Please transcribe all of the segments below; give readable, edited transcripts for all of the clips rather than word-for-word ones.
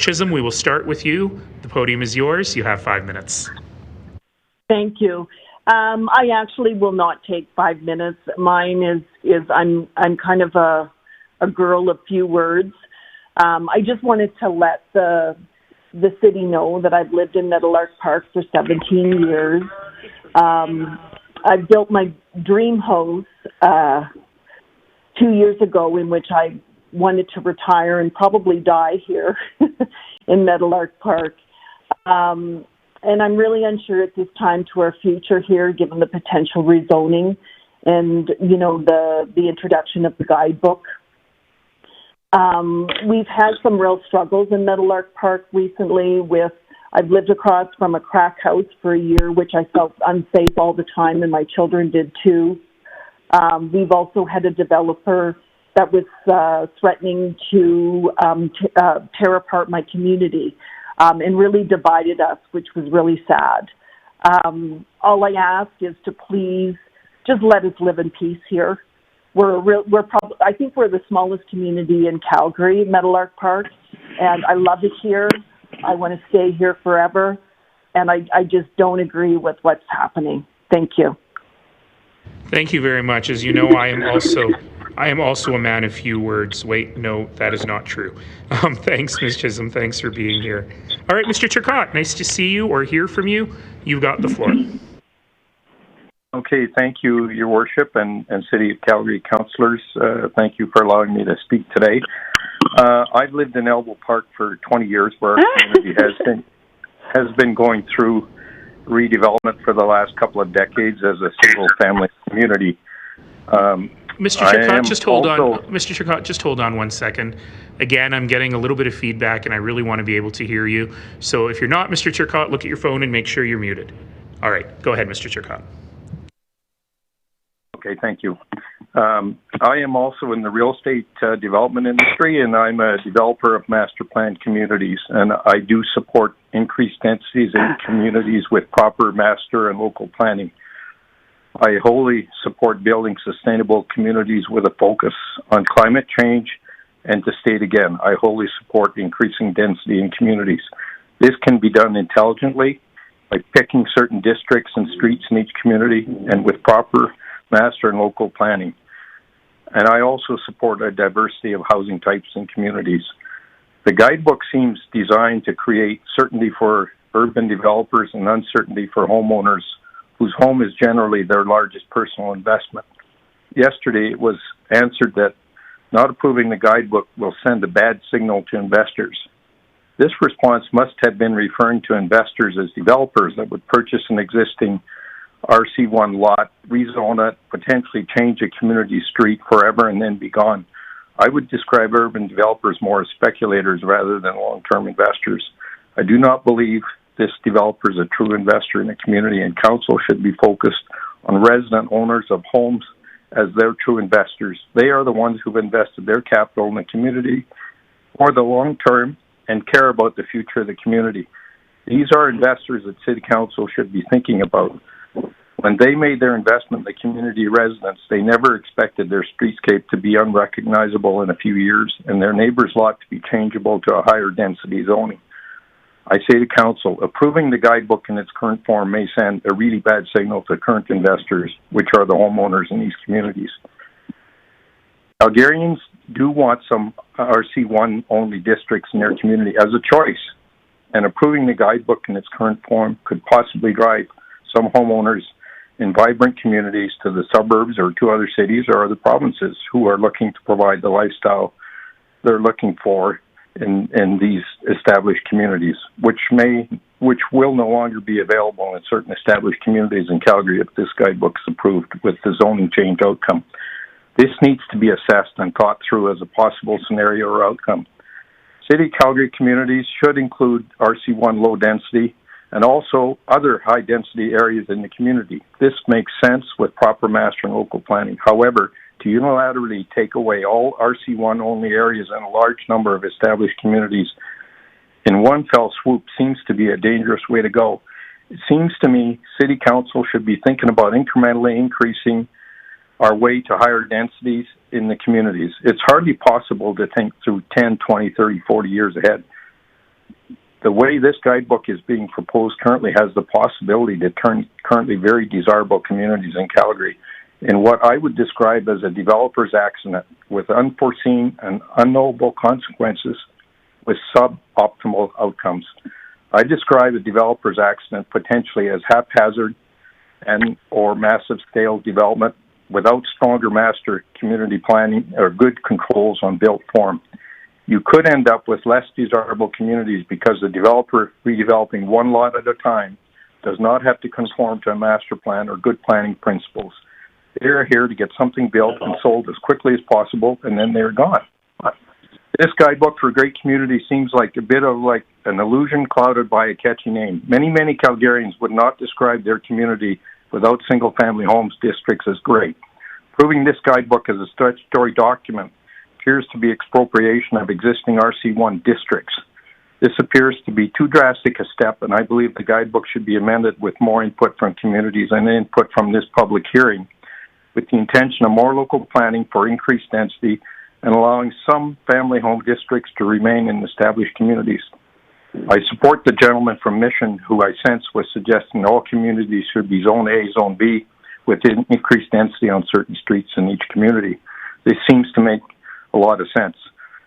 Chisholm, we will start with you. The podium is yours. You have 5 minutes. Thank you. I actually will not take 5 minutes. Mine is I'm kind of a girl of few words. I just wanted to let the city know that I've lived in Meadowlark Park for 17 years. I built my dream house 2 years ago, in which I wanted to retire and probably die here in Meadowlark Park. And I'm really unsure at this time to our future here, given the potential rezoning and, you know, the introduction of the guidebook. We've had some real struggles in Meadowlark Park recently I've lived across from a crack house for a year, which I felt unsafe all the time, and my children did too. We've also had a developer that was threatening to tear apart my community and really divided us, which was really sad. All I ask is to please just let us live in peace here. I think we're the smallest community in Calgary, Meadowlark Park, and I love it here. I want to stay here forever, and I just don't agree with what's happening. Thank you. Thank you very much. As you know, I am also a man of few words. Wait, no, that is not true. Thanks, Ms. Chisholm. Thanks for being here. All right, Mr. Turcotte, nice to see you or hear from you. You've got the floor. Okay, thank you, Your Worship, and City of Calgary councillors. Thank you for allowing me to speak today. I've lived in Elbow Park for 20 years, where our community has been going through redevelopment for the last couple of decades as a single-family community. Mr. Turcotte, just hold on. Mr. Turcotte, just hold on 1 second. Again, I'm getting a little bit of feedback, and I really want to be able to hear you. So if you're not Mr. Turcotte, look at your phone and make sure you're muted. All right, go ahead, Mr. Turcotte. Okay, thank you. I am also in the real estate development industry, and I'm a developer of master planned communities, and I do support increased densities in communities with proper master and local planning. I wholly support building sustainable communities with a focus on climate change, and to state again, I wholly support increasing density in communities. This can be done intelligently by picking certain districts and streets in each community and with proper master and local planning. And I also support a diversity of housing types and communities. The guidebook seems designed to create certainty for urban developers and uncertainty for homeowners whose home is generally their largest personal investment. Yesterday, it was answered that not approving the guidebook will send a bad signal to investors. This response must have been referring to investors as developers that would purchase an existing RC1 lot, rezone it, potentially change a community street forever and then be gone. I would describe urban developers more as speculators rather than long-term investors. I do not believe this developer is a true investor in the community, and council should be focused on resident owners of homes as their true investors. They are the ones who've invested their capital in the community for the long term and care about the future of the community. These are investors that City Council should be thinking about. When they made their investment in the community residents, they never expected their streetscape to be unrecognizable in a few years and their neighbor's lot to be changeable to a higher density zoning. I say to Council, approving the guidebook in its current form may send a really bad signal to current investors, which are the homeowners in these communities. Calgarians do want some RC1 only districts in their community as a choice, and approving the guidebook in its current form could possibly drive some homeowners in vibrant communities to the suburbs or to other cities or other provinces who are looking to provide the lifestyle they're looking for in these established communities, which will no longer be available in certain established communities in Calgary if this guidebook is approved with the zoning change outcome. This needs to be assessed and thought through as a possible scenario or outcome. City Calgary communities should include RC1 low density and also other high-density areas in the community. This makes sense with proper master and local planning. However, to unilaterally take away all RC1-only areas in a large number of established communities in one fell swoop seems to be a dangerous way to go. It seems to me City Council should be thinking about incrementally increasing our way to higher densities in the communities. It's hardly possible to think through 10, 20, 30, 40 years ahead. The way this guidebook is being proposed currently has the possibility to turn currently very desirable communities in Calgary in what I would describe as a developer's accident with unforeseen and unknowable consequences with suboptimal outcomes. I describe a developer's accident potentially as haphazard and or massive scale development without stronger master community planning or good controls on built form. You could end up with less desirable communities because the developer redeveloping one lot at a time does not have to conform to a master plan or good planning principles. They're here to get something built and sold as quickly as possible, and then they're gone. This guidebook for a great community seems like a bit of like an illusion clouded by a catchy name. Many Calgarians would not describe their community without single-family homes districts as great. Proving this guidebook as a statutory document appears to be expropriation of existing RC1 districts. This appears to be too drastic a step, and I believe the guidebook should be amended with more input from communities and input from this public hearing, with the intention of more local planning for increased density and allowing some family home districts to remain in established communities. I support the gentleman from Mission who I sense was suggesting all communities should be Zone A, Zone B, with increased density on certain streets in each community. This seems to make a lot of sense.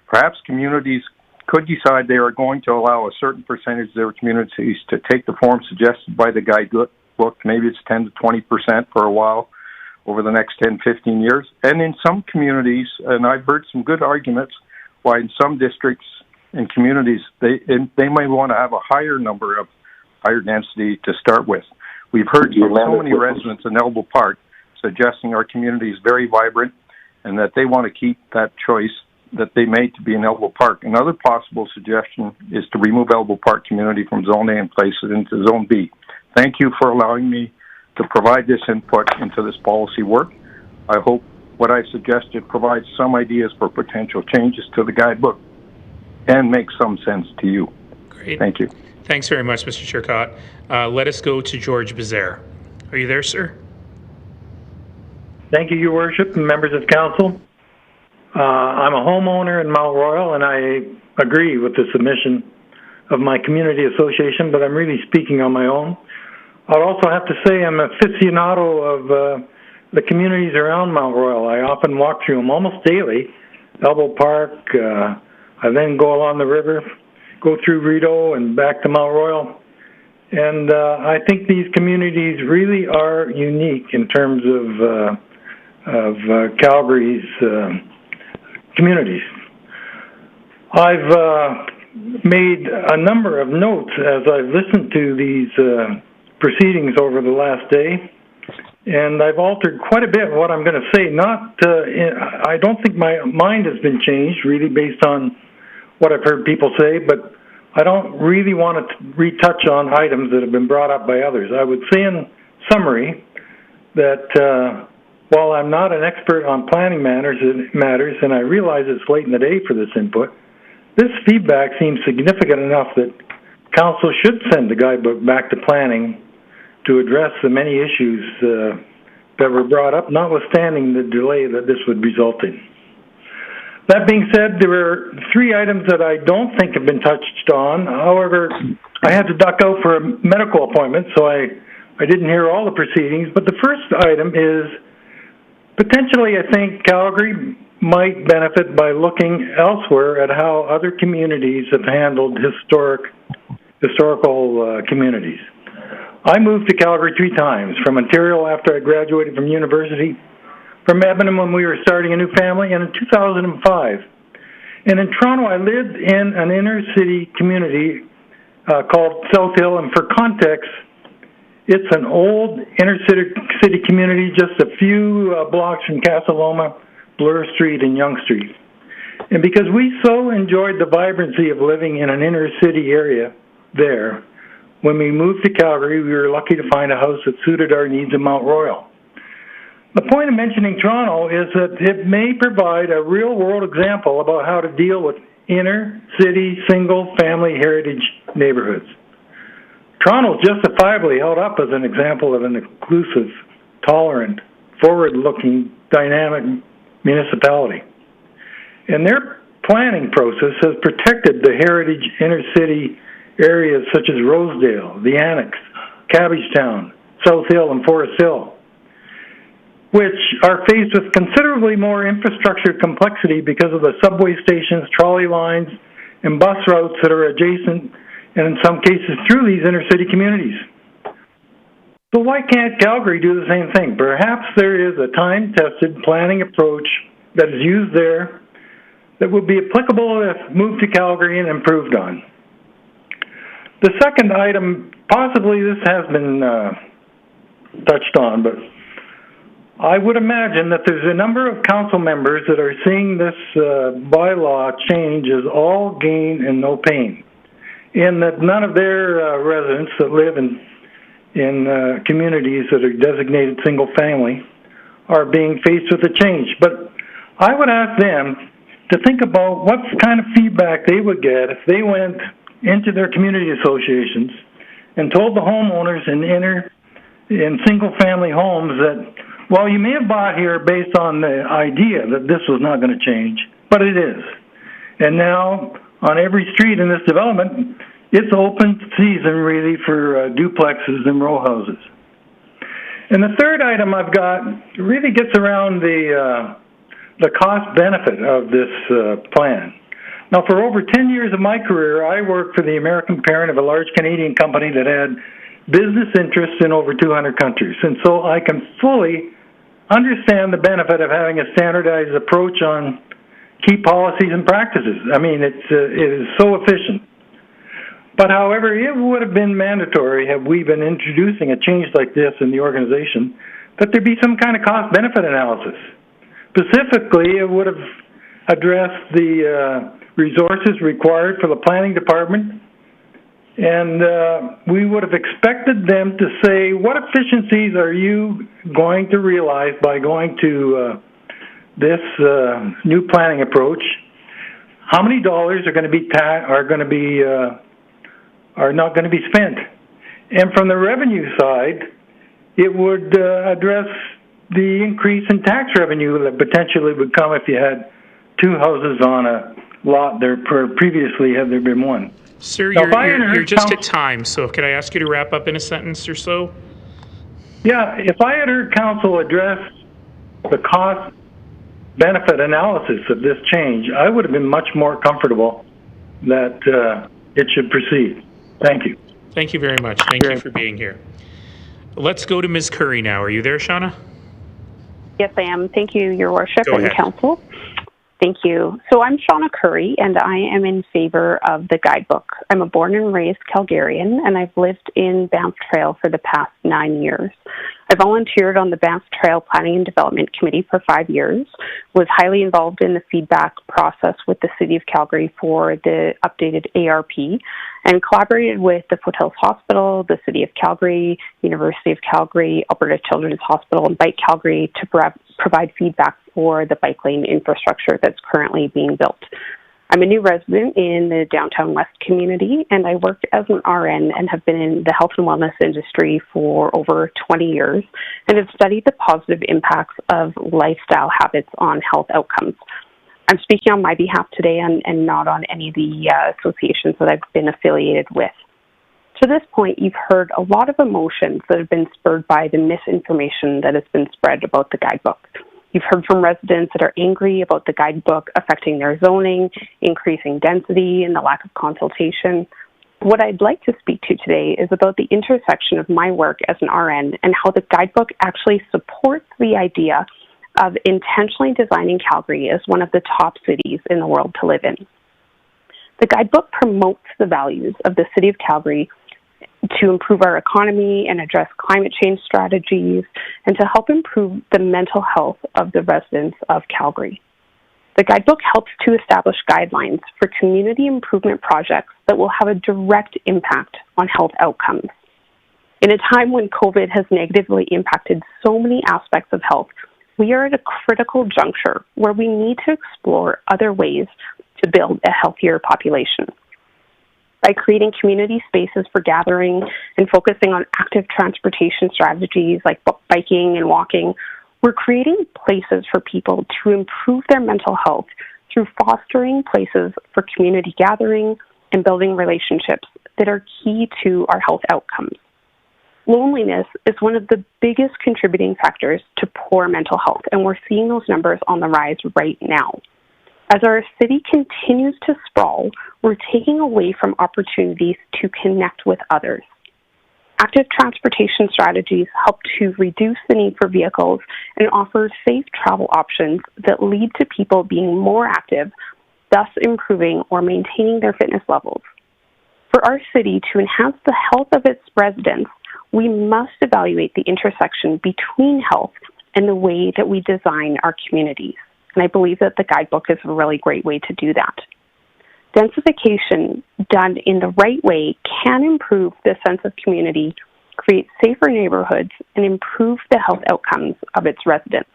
Perhaps communities could decide they are going to allow a certain percentage of their communities to take the form suggested by the guidebook. Maybe it's 10 to 20% for a while over the next 10, 15 years. And in some communities, and I've heard some good arguments why in some districts and communities, they might want to have a higher number of higher density to start with. We've heard from so many residents in Elbow Park suggesting our community is very vibrant and that they want to keep that choice that they made to be in Elbow Park. Another possible suggestion is to remove Elbow Park community from Zone A and place it into Zone B. Thank you for allowing me to provide this input into this policy work. I hope what I suggested provides some ideas for potential changes to the guidebook and makes some sense to you. Great. Thank you. Thanks very much, Mr. Turcotte. Let us go to George Bezaire. Are you there, sir? Thank you, Your Worship, and members of council. I'm a homeowner in Mount Royal, and I agree with the submission of my community association, but I'm really speaking on my own. I'd also have to say I'm an aficionado of the communities around Mount Royal. I often walk through them almost daily. Elbow Park, I then go along the river, go through Rideau and back to Mount Royal. And I think these communities really are unique in terms of Calgary's communities. I've made a number of notes as I've listened to these proceedings over the last day, and I've altered quite a bit what I'm going to say. I don't think my mind has been changed, really, based on what I've heard people say, but I don't really want to retouch on items that have been brought up by others. I would say in summary that while I'm not an expert on planning matters, and I realize it's late in the day for this input, this feedback seems significant enough that Council should send the guidebook back to planning to address the many issues that were brought up, notwithstanding the delay that this would result in. That being said, there were 3 items that I don't think have been touched on. However, I had to duck out for a medical appointment, so I didn't hear all the proceedings. But the first item is potentially, I think, Calgary might benefit by looking elsewhere at how other communities have handled historical communities. I moved to Calgary 3 times, from Ontario after I graduated from university, from Edmonton when we were starting a new family, and in 2005. And in Toronto, I lived in an inner city community called South Hill, and for context, it's an old inner city community just a few blocks from Casa Loma, Bloor Street, and Yonge Street. And because we so enjoyed the vibrancy of living in an inner city area there, when we moved to Calgary, we were lucky to find a house that suited our needs in Mount Royal. The point of mentioning Toronto is that it may provide a real-world example about how to deal with inner-city, single-family heritage neighborhoods. Toronto is justifiably held up as an example of an inclusive, tolerant, forward-looking, dynamic municipality. And their planning process has protected the heritage inner-city areas such as Rosedale, the Annex, Cabbagetown, South Hill, and Forest Hill, which are faced with considerably more infrastructure complexity because of the subway stations, trolley lines, and bus routes that are adjacent and in some cases through these inner-city communities. So why can't Calgary do the same thing? Perhaps there is a time-tested planning approach that is used there that would be applicable if moved to Calgary and improved on. The second item, possibly this has been touched on, but I would imagine that there's a number of council members that are seeing this bylaw change as all gain and no pain, and that none of their residents that live in communities that are designated single family are being faced with a change. But I would ask them to think about what kind of feedback they would get if they went into their community associations and told the homeowners in single-family homes that, well, you may have bought here based on the idea that this was not going to change, but it is. And now, on every street in this development, it's open season, really, for duplexes and row houses. And the third item I've got really gets around the cost-benefit of this plan. Now, for over 10 years of my career, I worked for the American parent of a large Canadian company that had business interests in over 200 countries. And so I can fully understand the benefit of having a standardized approach on key policies and practices. I mean, it is so efficient. But however, it would have been mandatory, had we been introducing a change like this in the organization, that there be some kind of cost-benefit analysis. Specifically, it would have addressed the resources required for the planning department, and we would have expected them to say, what efficiencies are you going to realize by going to this new planning approach? How many dollars are going to be are not going to be spent? And from the revenue side, it would address the increase in tax revenue that potentially would come if you had two houses on a lot there previously had there been one. Sir, you're just at time, so could I ask you to wrap up in a sentence or so? Yeah, if I had heard council address the cost-benefit analysis of this change, I would have been much more comfortable that it should proceed. Thank you. Thank you very much. Thank you for being here. Let's go to Ms. Curry now. Are you there, Shawna? Yes, I am. Thank you, Your Worship Go and ahead. Council. Thank you. So I'm Shawna Curry, and I am in favor of the Guidebook. I'm a born and raised Calgarian, and I've lived in Banff Trail for the past 9 years. I volunteered on the Banff Trail Planning and Development Committee for 5 years, was highly involved in the feedback process with the City of Calgary for the updated ARP, and collaborated with the Foothills Hospital, the City of Calgary, University of Calgary, Alberta Children's Hospital, and Bike Calgary to provide feedback for the bike lane infrastructure that's currently being built. I'm a new resident in the Downtown West community, and I worked as an RN and have been in the health and wellness industry for over 20 years and have studied the positive impacts of lifestyle habits on health outcomes. I'm speaking on my behalf today and not on any of the associations that I've been affiliated with. To this point, you've heard a lot of emotions that have been spurred by the misinformation that has been spread about the Guidebook. You've heard from residents that are angry about the Guidebook affecting their zoning, increasing density, and the lack of consultation. What I'd like to speak to today is about the intersection of my work as an RN and how the Guidebook actually supports the idea of intentionally designing Calgary as one of the top cities in the world to live in. The Guidebook promotes the values of the City of Calgary to improve our economy and address climate change strategies, and to help improve the mental health of the residents of Calgary. The Guidebook helps to establish guidelines for community improvement projects that will have a direct impact on health outcomes. In a time when COVID has negatively impacted so many aspects of health, we are at a critical juncture where we need to explore other ways to build a healthier population. By creating community spaces for gathering and focusing on active transportation strategies like biking and walking, we're creating places for people to improve their mental health through fostering places for community gathering and building relationships that are key to our health outcomes. Loneliness is one of the biggest contributing factors to poor mental health, and we're seeing those numbers on the rise right now. As our city continues to sprawl, we're taking away from opportunities to connect with others. Active transportation strategies help to reduce the need for vehicles and offer safe travel options that lead to people being more active, thus improving or maintaining their fitness levels. For our city to enhance the health of its residents, we must evaluate the intersection between health and the way that we design our communities. And I believe that the Guidebook is a really great way to do that. Densification done in the right way can improve the sense of community, create safer neighborhoods, and improve the health outcomes of its residents.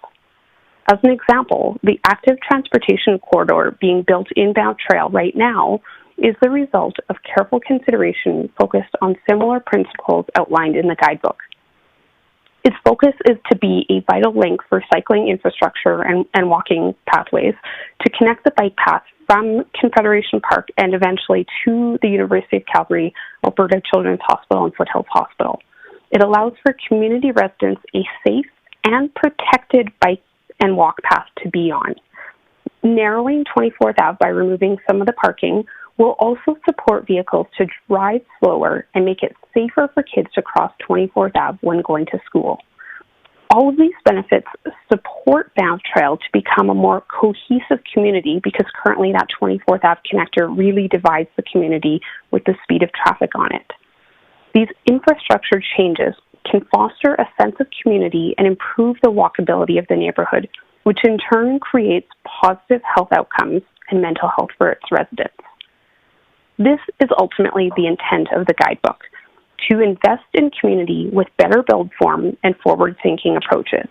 As an example, the active transportation corridor being built in Banff Trail right now is the result of careful consideration focused on similar principles outlined in the Guidebook. Its focus is to be a vital link for cycling infrastructure and walking pathways to connect the bike path from Confederation Park and eventually to the University of Calgary, Alberta Children's Hospital, and Foothills Hospital. It allows for community residents a safe and protected bike and walk path to be on. Narrowing 24th Ave by removing some of the parking will also support vehicles to drive slower and make it safer for kids to cross 24th Ave when going to school. All of these benefits support Banff Trail to become a more cohesive community because currently that 24th Ave connector really divides the community with the speed of traffic on it. These infrastructure changes can foster a sense of community and improve the walkability of the neighborhood, which in turn creates positive health outcomes and mental health for its residents. This is ultimately the intent of the Guidebook, to invest in community with better build form and forward-thinking approaches.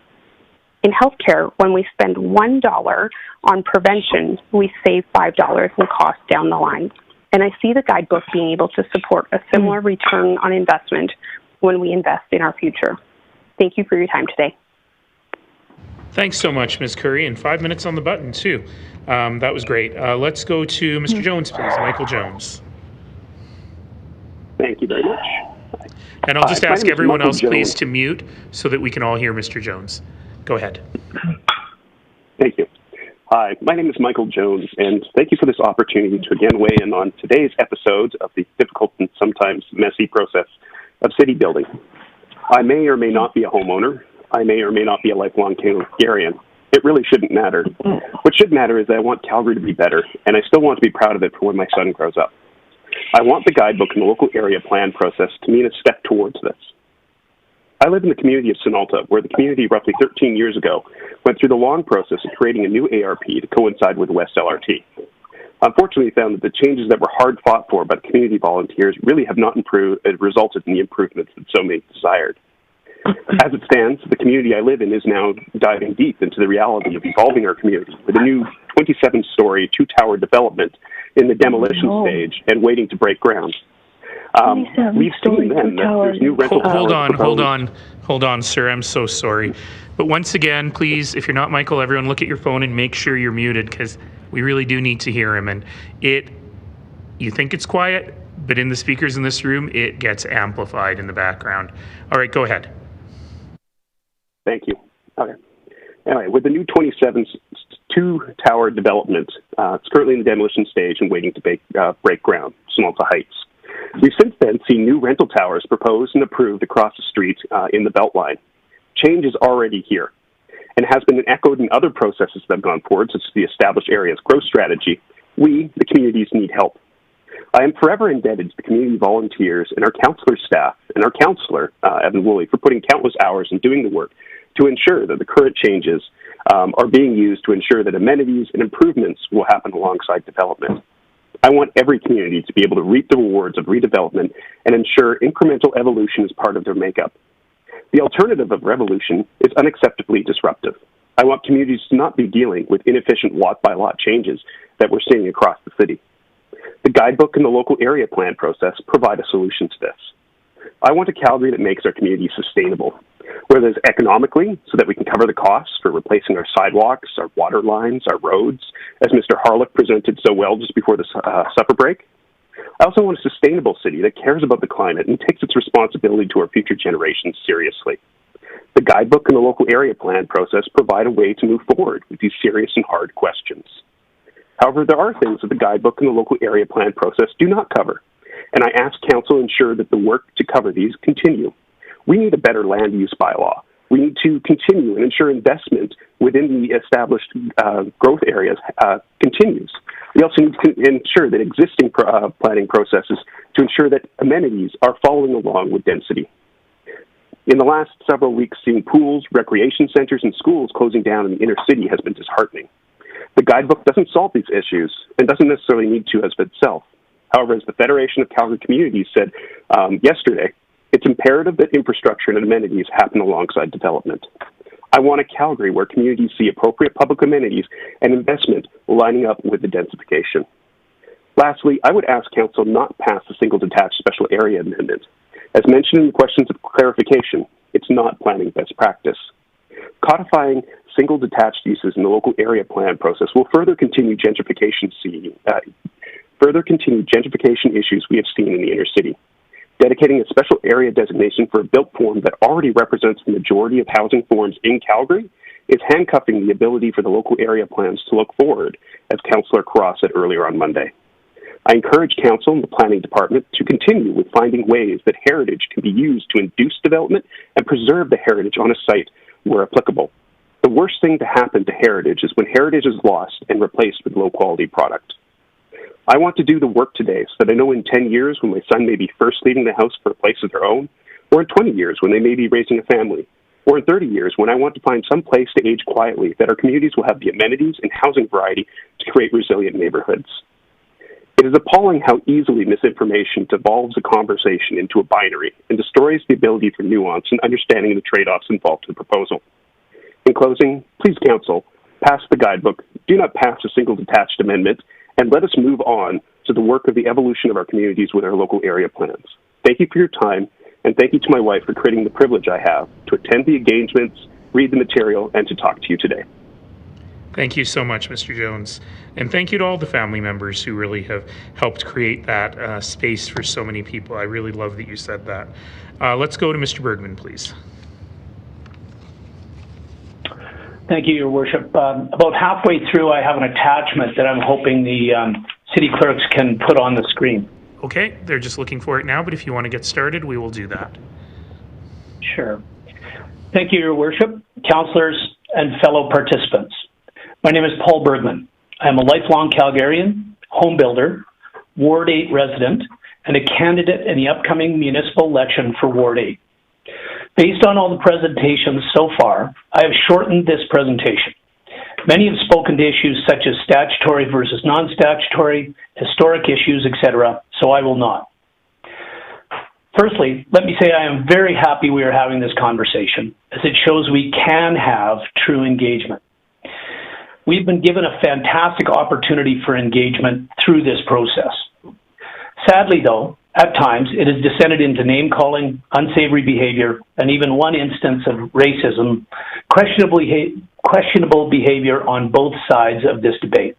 In healthcare, when we spend $1 on prevention, we save $5 in costs down the line. And I see the Guidebook being able to support a similar return on investment when we invest in our future. Thank you for your time today. Thanks so much, Ms. Curry, and 5 minutes on the button, too. That was great. Let's go to Mr. Jones, please. Michael Jones. Thank you very much. And I'll just ask everyone else, Jones. please, to mute so that we can all hear Mr. Jones. Go ahead. Thank you. Hi, my name is Michael Jones, and thank you for this opportunity to again weigh in on today's episode of the difficult and sometimes messy process of city building. I may or may not be a homeowner. I may or may not be a lifelong Calgarian. It really shouldn't matter. What should matter is that I want Calgary to be better, and I still want to be proud of it for when my son grows up. I want the Guidebook and the local area plan process to mean a step towards this. I live in the community of Sonalta, where the community roughly 13 years ago went through the long process of creating a new ARP to coincide with the West LRT. Unfortunately, we found that the changes that were hard fought for by the community volunteers really have not resulted in the improvements that so many desired. As it stands, the community I live in is now diving deep into the reality of evolving our community with a new 27-story, two-tower development in the demolition stage and waiting to break ground. We've seen then that there's new rental towers. Hold on, sir. I'm so sorry. But once again, please, if you're not Michael, everyone look at your phone and make sure you're muted because we really do need to hear him. And you think it's quiet, but in the speakers in this room, it gets amplified in the background. All right, go ahead. Thank you. Okay. Anyway, with the new 27 two-tower development, it's currently in the demolition stage and waiting to break ground, Sonalta Heights. We've since then seen new rental towers proposed and approved across the street in the Beltline. Change is already here and has been echoed in other processes that have gone forward, such as the Established Areas Growth Strategy. We, the communities, need help. I am forever indebted to the community volunteers and our councillor staff and our councillor, Evan Woolley, for putting countless hours in doing the work to ensure that the current changes are being used to ensure that amenities and improvements will happen alongside development. I want every community to be able to reap the rewards of redevelopment and ensure incremental evolution is part of their makeup. The alternative of revolution is unacceptably disruptive. I want communities to not be dealing with inefficient lot-by-lot changes that we're seeing across the city. The Guidebook and the local area plan process provide a solution to this. I want a Calgary that makes our community sustainable, whether it's economically, so that we can cover the costs for replacing our sidewalks, our water lines, our roads, as Mr. Harlock presented so well just before the supper break, I also want a sustainable city that cares about the climate and takes its responsibility to our future generations seriously. The Guidebook and the local area plan process provide a way to move forward with these serious and hard questions. However, there are things that the Guidebook and the local area plan process do not cover, and I ask Council to ensure that the work to cover these continue. We need a better land use bylaw. We need to continue and ensure investment within the established growth areas continues. We also need to ensure that existing planning processes to ensure that amenities are following along with density. In the last several weeks, seeing pools, recreation centers, and schools closing down in the inner city has been disheartening. The Guidebook doesn't solve these issues and doesn't necessarily need to as of itself. However, as the Federation of Calgary Communities said yesterday, it's imperative that infrastructure and amenities happen alongside development. I want a Calgary where communities see appropriate public amenities and investment lining up with the densification. Lastly, I would ask Council not pass the single detached special area amendment. As mentioned in the questions of clarification, it's not planning best practice. Codifying single detached uses in the local area plan process will further continue gentrification issues we have seen in the inner city. Dedicating a special area designation for a built form that already represents the majority of housing forms in Calgary is handcuffing the ability for the local area plans to look forward, as Councillor Cross said earlier on Monday. I encourage Council and the Planning Department to continue with finding ways that heritage can be used to induce development and preserve the heritage on a site where applicable. The worst thing to happen to heritage is when heritage is lost and replaced with low-quality product. I want to do the work today so that I know in 10 years when my son may be first leaving the house for a place of their own, or in 20 years when they may be raising a family, or in 30 years when I want to find some place to age quietly, that our communities will have the amenities and housing variety to create resilient neighborhoods. It is appalling how easily misinformation devolves a conversation into a binary and destroys the ability for nuance and understanding of the trade-offs involved in the proposal. In closing, please, Council, pass the Guidebook, do not pass a single detached amendment, and let us move on to the work of the evolution of our communities with our local area plans. Thank you for your time, and thank you to my wife for creating the privilege I have to attend the engagements, read the material, and to talk to you today. Thank you so much, Mr. Jones. And thank you to all the family members who really have helped create that space for so many people. I really love that you said that. Let's go to Mr. Bergmann, please. Thank you, Your Worship. About halfway through, I have an attachment that I'm hoping the city clerks can put on the screen. Okay, they're just looking for it now, but if you want to get started, we will do that. Sure. Thank you, Your Worship, councillors, and fellow participants. My name is Paul Bergmann. I am a lifelong Calgarian, home builder, Ward 8 resident, and a candidate in the upcoming municipal election for Ward 8. Based on all the presentations so far, I have shortened this presentation. Many have spoken to issues such as statutory versus non-statutory, historic issues, etc., so I will not. Firstly, let me say I am very happy we are having this conversation, as it shows we can have true engagement. We've been given a fantastic opportunity for engagement through this process. Sadly, though, at times it has descended into name-calling, unsavory behavior, and even one instance of racism, questionable behavior on both sides of this debate.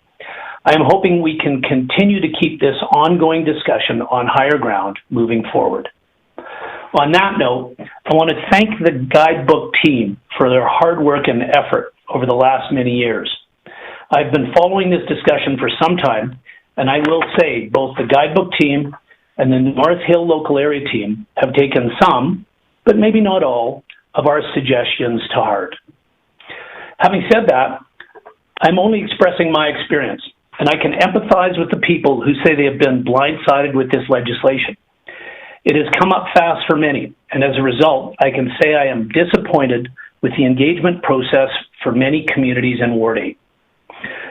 I am hoping we can continue to keep this ongoing discussion on higher ground moving forward. On that note, I want to thank the Guidebook team for their hard work and effort over the last many years. I've been following this discussion for some time, and I will say both the Guidebook team and the North Hill local area team have taken some, but maybe not all, of our suggestions to heart. Having said that, I'm only expressing my experience, and I can empathize with the people who say they have been blindsided with this legislation. It has come up fast for many, and as a result, I can say I am disappointed with the engagement process for many communities in Ward 8.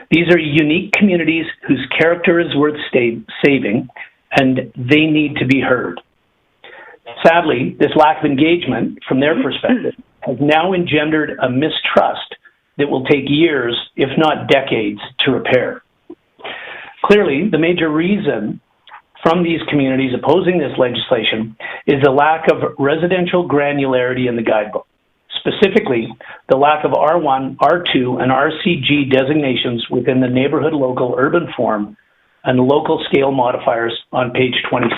These are unique communities whose character is worth saving, and they need to be heard. Sadly, this lack of engagement from their perspective has now engendered a mistrust that will take years, if not decades, to repair. Clearly, the major reason from these communities opposing this legislation is the lack of residential granularity in the Guidebook. Specifically, the lack of R1, R2, and RCG designations within the neighborhood local urban form and local scale modifiers on page 27.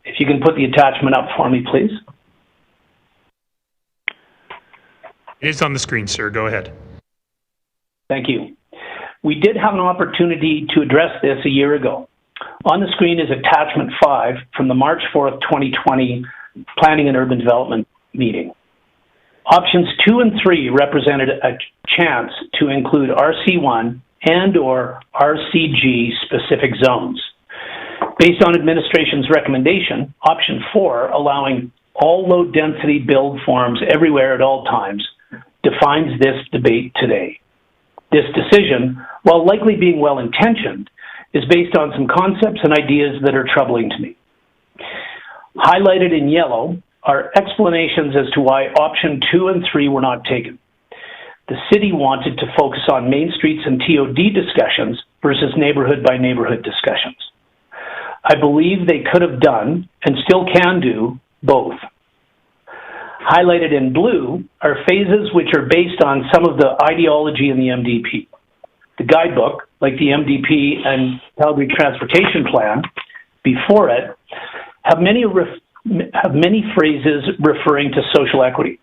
If you can put the attachment up for me, please. It is on the screen, sir. Go ahead. Thank you. We did have an opportunity to address this a year ago. On the screen is attachment 5 from the March 4th, 2020 Planning and Urban Development meeting. Options 2 and 3 represented a chance to include RC1 and or RCG specific zones. Based on administration's recommendation, option 4, allowing all low density build forms everywhere at all times, defines this debate today. This decision, while likely being well-intentioned, is based on some concepts and ideas that are troubling to me. Highlighted in yellow are explanations as to why option 2 and 3 were not taken. The city wanted to focus on main streets and TOD discussions versus neighborhood by neighborhood discussions. I believe they could have done, and still can do, both. Highlighted in blue are phases which are based on some of the ideology in the MDP. The guidebook, like the MDP and Calgary Transportation Plan before it, have many phrases referring to social equity.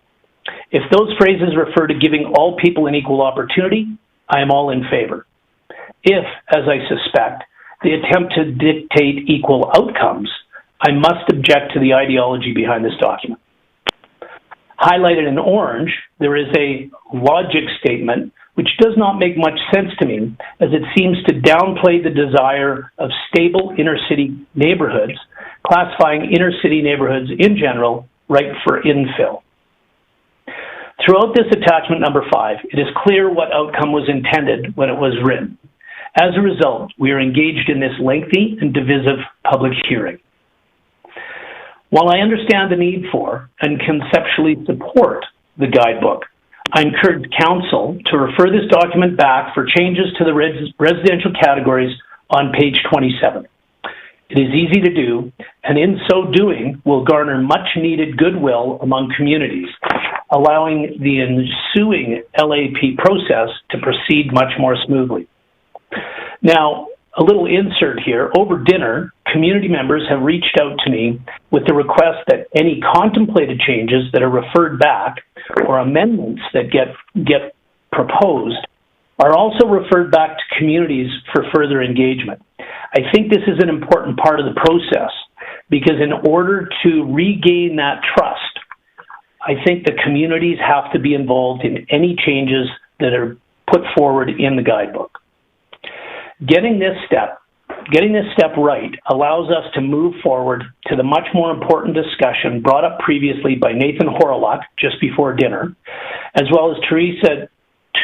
If those phrases refer to giving all people an equal opportunity, I am all in favor. If, as I suspect, they attempt to dictate equal outcomes, I must object to the ideology behind this document. Highlighted in orange, there is a logic statement which does not make much sense to me, as it seems to downplay the desire of stable inner-city neighborhoods, classifying inner-city neighborhoods in general ripe for infill. Throughout this attachment number 5, it is clear what outcome was intended when it was written. As a result, we are engaged in this lengthy and divisive public hearing. While I understand the need for and conceptually support the guidebook, I encourage Council to refer this document back for changes to the residential categories on page 27. It is easy to do, and in so doing will garner much needed goodwill among communities, allowing the ensuing LAP process to proceed much more smoothly. Now, a little insert here. Over dinner, community members have reached out to me with the request that any contemplated changes that are referred back or amendments that get proposed are also referred back to communities for further engagement. I think this is an important part of the process because in order to regain that trust, I think the communities have to be involved in any changes that are put forward in the guidebook. Getting this step right allows us to move forward to the much more important discussion brought up previously by Nathan Horlock just before dinner, as well as Teresa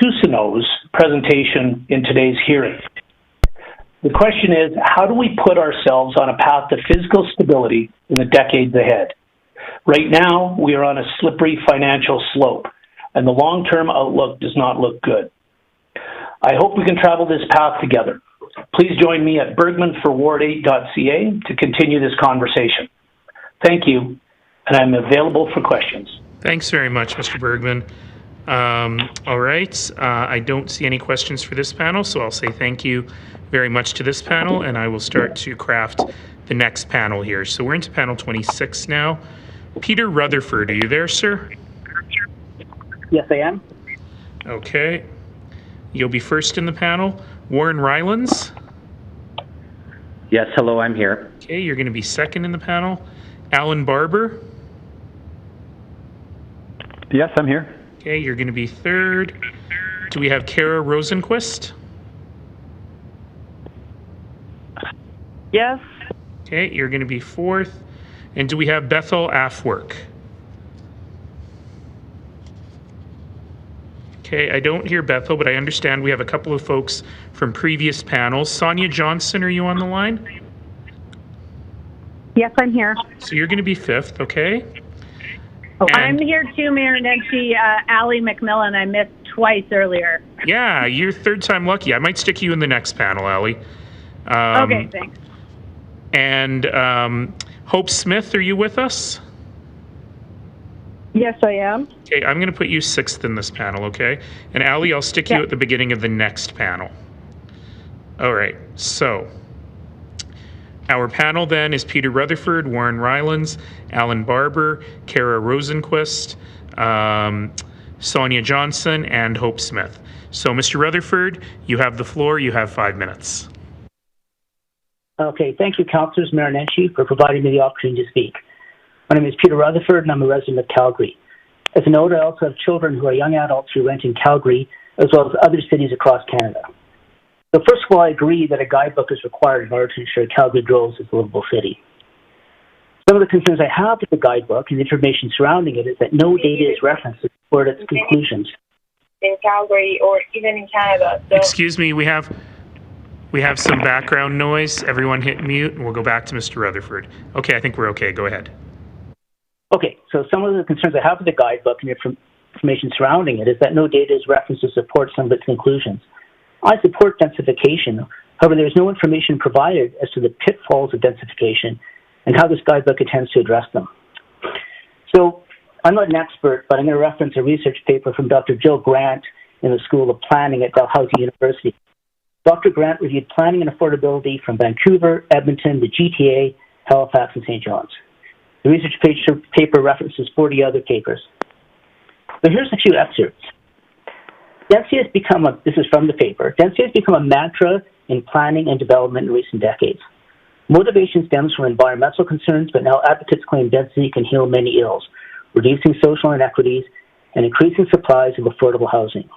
Toussaint's presentation in today's hearing. The question is, how do we put ourselves on a path to physical stability in the decades ahead? Right now, we are on a slippery financial slope, and the long-term outlook does not look good. I hope we can travel this path together. Please join me at bergmannforward8.ca to continue this conversation. Thank you, and I'm available for questions. Thanks very much, Mr. Bergmann. All right, I don't see any questions for this panel, so I'll say thank you very much to this panel, and I will start to craft the next panel here. So we're into panel 26 now. Peter Rutherford, are you there, sir? Yes, I am. Okay. You'll be first in the panel. Warren Rylands? Yes, hello, I'm here. Okay, you're going to be second in the panel. Allan Barber? Yes, I'm here. Okay, you're going to be third. Do we have Kara Rosenquist? Yes. Okay, you're going to be fourth. And do we have Bethel Afwerk? Okay, I don't hear Bethel, but I understand we have a couple of folks from previous panels. Sonja Johnson, are you on the line? Yes, I'm here. So you're going to be fifth, okay? Oh, I'm here too, Mayor Nenshi. Allie McMillan, I missed twice earlier. Yeah, you're third time lucky. I might stick you in the next panel, Allie. Okay, thanks. And Hope Smith, are you with us? Yes, I am. Okay, I'm going to put you sixth in this panel, okay? And Allie, I'll stick you at the beginning of the next panel. All right. So our panel then is Peter Rutherford, Warren Rylands, Allan Barber, Kara Rosenquist, Sonja Johnson, and Hope Smith. So, Mr. Rutherford, you have the floor. You have 5 minutes. Okay, thank you, Councillors Mayor Nenshi, for providing me the opportunity to speak. My name is Peter Rutherford, and I'm a resident of Calgary. As a note, I also have children who are young adults who rent in Calgary, as well as other cities across Canada. So first of all, I agree that a guidebook is required in order to ensure Calgary grows as a livable city. Some of the concerns I have with the guidebook and the information surrounding it is that no data is referenced to support its conclusions. In Calgary or even in Canada. So. Excuse me, we have some background noise. Everyone hit mute, and we'll go back to Mr. Rutherford. Okay, I think we're okay. Go ahead. Okay, so some of the concerns I have with the guidebook and information surrounding it is that no data is referenced to support some of its conclusions. I support densification. However, there is no information provided as to the pitfalls of densification and how this guidebook intends to address them. So I'm not an expert, but I'm going to reference a research paper from Dr. Jill Grant in the School of Planning at Dalhousie University. Dr. Grant reviewed planning and affordability from Vancouver, Edmonton, the GTA, Halifax, and St. John's. The research paper references 40 other papers. So here's a few excerpts. Density has become this is from the paper, density has become a mantra in planning and development in recent decades. Motivation stems from environmental concerns, but now advocates claim density can heal many ills, reducing social inequities and increasing supplies of affordable housing.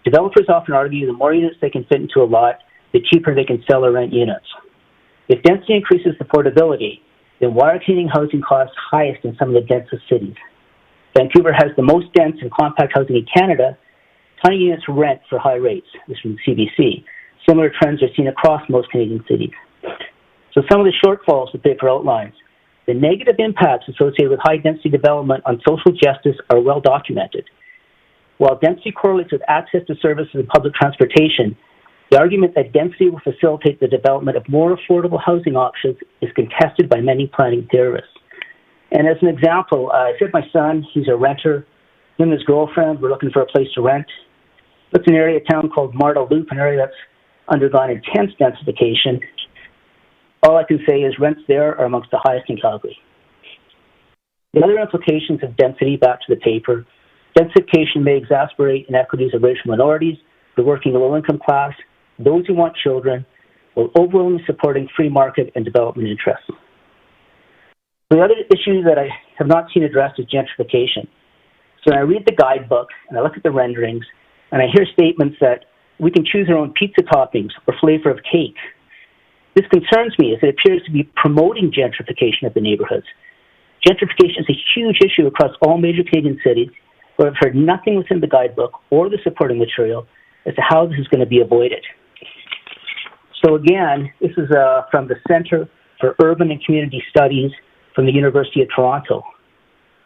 Developers often argue the more units they can fit into a lot, the cheaper they can sell or rent units. If density increases affordability, then why are Canadian housing costs highest in some of the densest cities? Vancouver has the most dense and compact housing in Canada. Tiny units rent for high rates. This is from the CBC. Similar trends are seen across most Canadian cities. So some of the shortfalls the paper outlines. The negative impacts associated with high-density development on social justice are well documented. While density correlates with access to services and public transportation, the argument that density will facilitate the development of more affordable housing options is contested by many planning theorists. And as an example, I said my son, he's a renter. Him and his girlfriend were looking for a place to rent. It's an area town called Marda Loop, an area that's undergone intense densification. All I can say is rents there are amongst the highest in Calgary. The other implications of density, back to the paper, densification may exacerbate inequities of racial minorities, the working and low-income class, those who want children, while overwhelmingly supporting free market and development interests. The other issue that I have not seen addressed is gentrification. So when I read the guidebook and I look at the renderings and I hear statements that we can choose our own pizza toppings or flavor of cake, this concerns me as it appears to be promoting gentrification of the neighborhoods. Gentrification is a huge issue across all major Canadian cities, but I've heard nothing within the guidebook or the supporting material as to how this is going to be avoided. So again, this is from the Centre for Urban and Community Studies from the University of Toronto.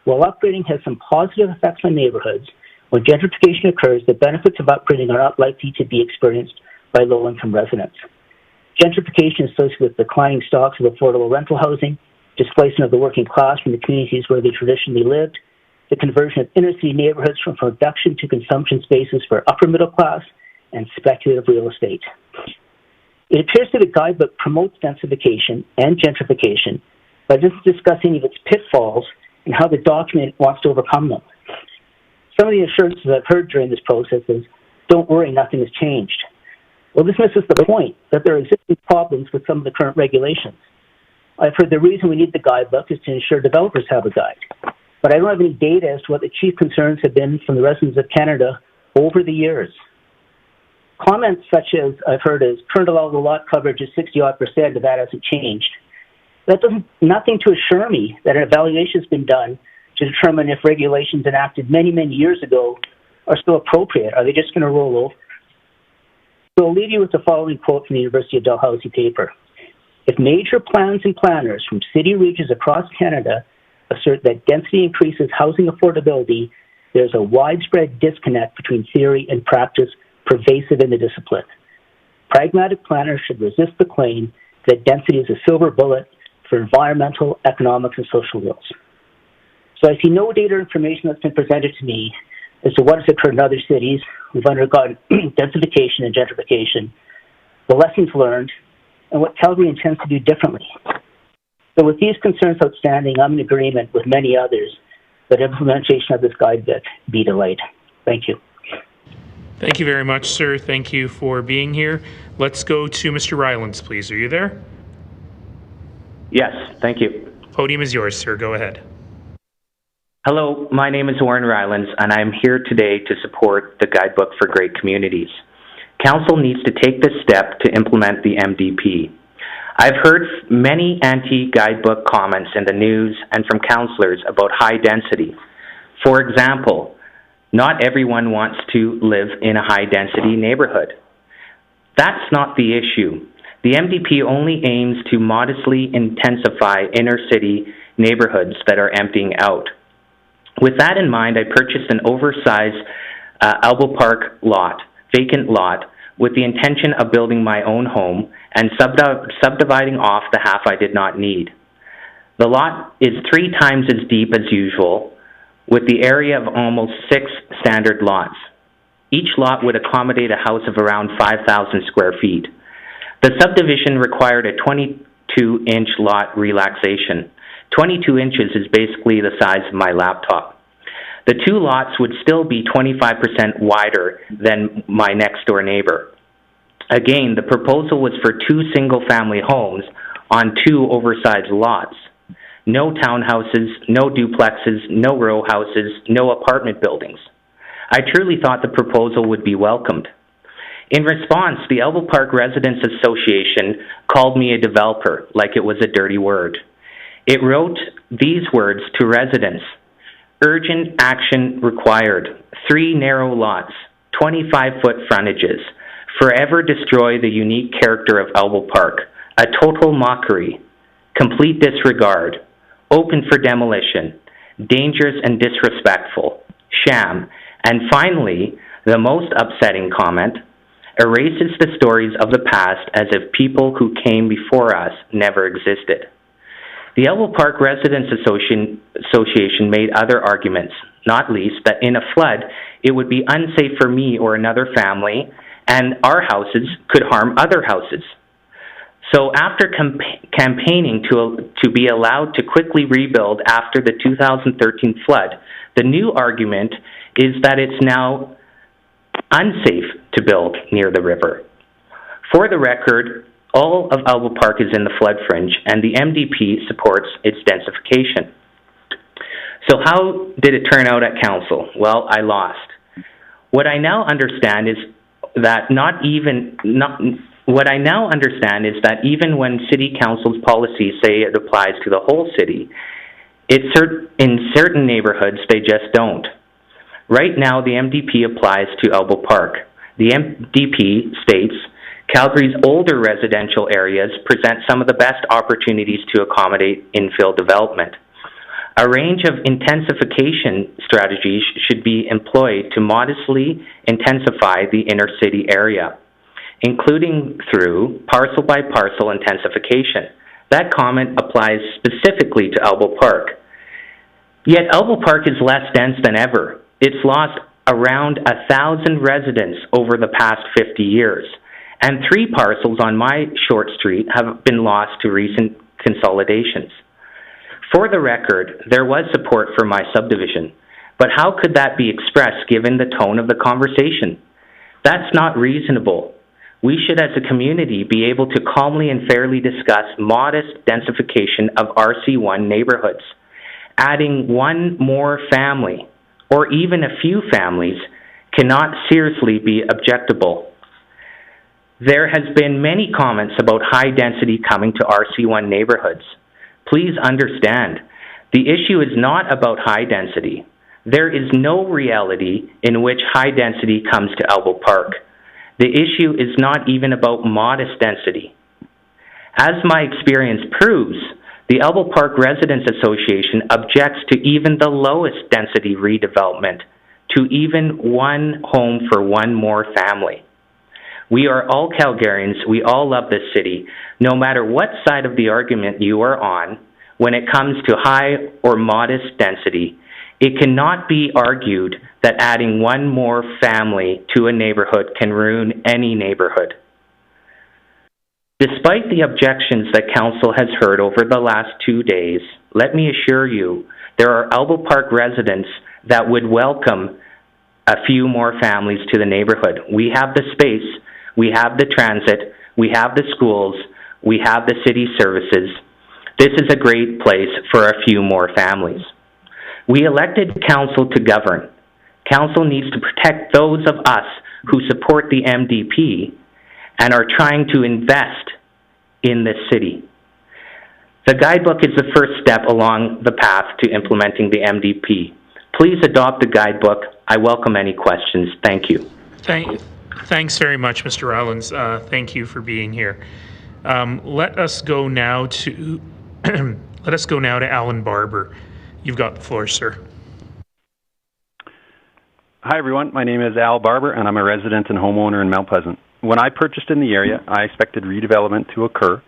While upgrading has some positive effects on neighborhoods, when gentrification occurs, the benefits of upgrading are not likely to be experienced by low-income residents. Gentrification is associated with declining stocks of affordable rental housing, displacement of the working class from the communities where they traditionally lived, the conversion of inner-city neighborhoods from production to consumption spaces for upper middle class, and speculative real estate. It appears that the guidebook promotes densification and gentrification by just discussing its pitfalls and how the document wants to overcome them. Some of the assurances I've heard during this process is, don't worry, nothing has changed. Well, this misses the point that there are existing problems with some of the current regulations. I've heard the reason we need the guidebook is to ensure developers have a guide. But I don't have any data as to what the chief concerns have been from the residents of Canada over the years. Comments such as I've heard is current allowable lot coverage is 60-odd%, and that hasn't changed. That doesn't nothing to assure me that an evaluation has been done to determine if regulations enacted many, many years ago are still appropriate. Are they just going to roll over? So I'll leave you with the following quote from the University of Dalhousie paper. If major plans and planners from city regions across Canada assert that density increases housing affordability, there's a widespread disconnect between theory and practice pervasive in the discipline. Pragmatic planners should resist the claim that density is a silver bullet for environmental, economic, and social ills. So I see no data or information that's been presented to me as to what has occurred in other cities. We've undergone densification and gentrification. the lessons learned, and what Calgary intends to do differently. So with these concerns outstanding, I'm in agreement with many others that implementation of this guidebook be delayed. Thank you. Thank you very much, sir. Thank you for being here. Let's go to Mr. Rylands, please. Are you there? Yes, thank you. Podium is yours, sir. Go ahead. Hello, my name is Warren Rylands, and I'm here today to support the Guidebook for Great Communities. Council needs to take this step to implement the MDP. I've heard many anti-Guidebook comments in the news and from councillors about high density. For example, not everyone wants to live in a high-density neighborhood. That's not the issue. The MDP only aims to modestly intensify inner-city neighborhoods that are emptying out. With that in mind, I purchased an oversized Albo Park lot, vacant lot, with the intention of building my own home and subdividing off the half I did not need. The lot is 3 times as deep as usual, with the area of almost 6 standard lots. Each lot would accommodate a house of around 5,000 square feet. The subdivision required a 22-inch lot relaxation. 22 inches is basically the size of my laptop. The 2 lots would still be 25% wider than my next-door neighbor. Again, the proposal was for 2 single-family homes on 2 oversized lots. No townhouses, no duplexes, no row houses, no apartment buildings. I truly thought the proposal would be welcomed. In response, the Albo Park Residents Association called me a developer, like it was a dirty word. It wrote these words to residents: urgent action required, 3 narrow lots, 25-foot frontages, forever destroy the unique character of Albo Park, a total mockery, complete disregard, open for demolition, dangerous and disrespectful, sham, and finally, the most upsetting comment, erases the stories of the past as if people who came before us never existed. The Albo Park Residents Association made other arguments, not least that in a flood, it would be unsafe for me or another family, and our houses could harm other houses. So after campaigning to be allowed to quickly rebuild after the 2013 flood, the new argument is that it's now unsafe to build near the river. For the record, all of Albo Park is in the flood fringe, and the MDP supports its densification. So how did it turn out at council? Well, I lost. What I now understand is that even when city council's policies say it applies to the whole city, in certain neighborhoods they just don't. Right now, the MDP applies to Albo Park. The MDP states, Calgary's older residential areas present some of the best opportunities to accommodate infill development. A range of intensification strategies should be employed to modestly intensify the inner city area, including through parcel-by-parcel intensification. That comment applies specifically to Albo Park. Yet Albo Park is less dense than ever. It's lost around 1,000 residents over the past 50 years, and 3 parcels on my short street have been lost to recent consolidations. For the record, there was support for my subdivision, but how could that be expressed given the tone of the conversation? That's not reasonable. We should, as a community, be able to calmly and fairly discuss modest densification of RC1 neighborhoods. Adding 1 more family, or even a few families, cannot seriously be objectable. There has been many comments about high density coming to RC1 neighborhoods. Please understand, the issue is not about high density. There is no reality in which high density comes to Albo Park. The issue is not even about modest density. As my experience proves, the Albo Park Residents Association objects to even the lowest density redevelopment, to even 1 home for 1 more family. We are all Calgarians. We all love this city. No matter what side of the argument you are on, when it comes to high or modest density, it cannot be argued that adding 1 more family to a neighborhood can ruin any neighborhood. Despite the objections that Council has heard over the last 2 days, let me assure you there are Elbow Park residents that would welcome a few more families to the neighborhood. We have the space, we have the transit, we have the schools, we have the city services. This is a great place for a few more families. We elected Council to govern. Council needs to protect those of us who support the MDP and are trying to invest in this city. The Guidebook is the first step along the path to implementing the MDP. Please adopt the Guidebook. I welcome any questions. Thank you. Thanks very much, Mr. Rylands. Thank you for being here. Let us go now to Allan Barber. You've got the floor, sir. Hi, everyone. My name is Al Barber, and I'm a resident and homeowner in Mount Pleasant. When I purchased in the area, I expected redevelopment to occur,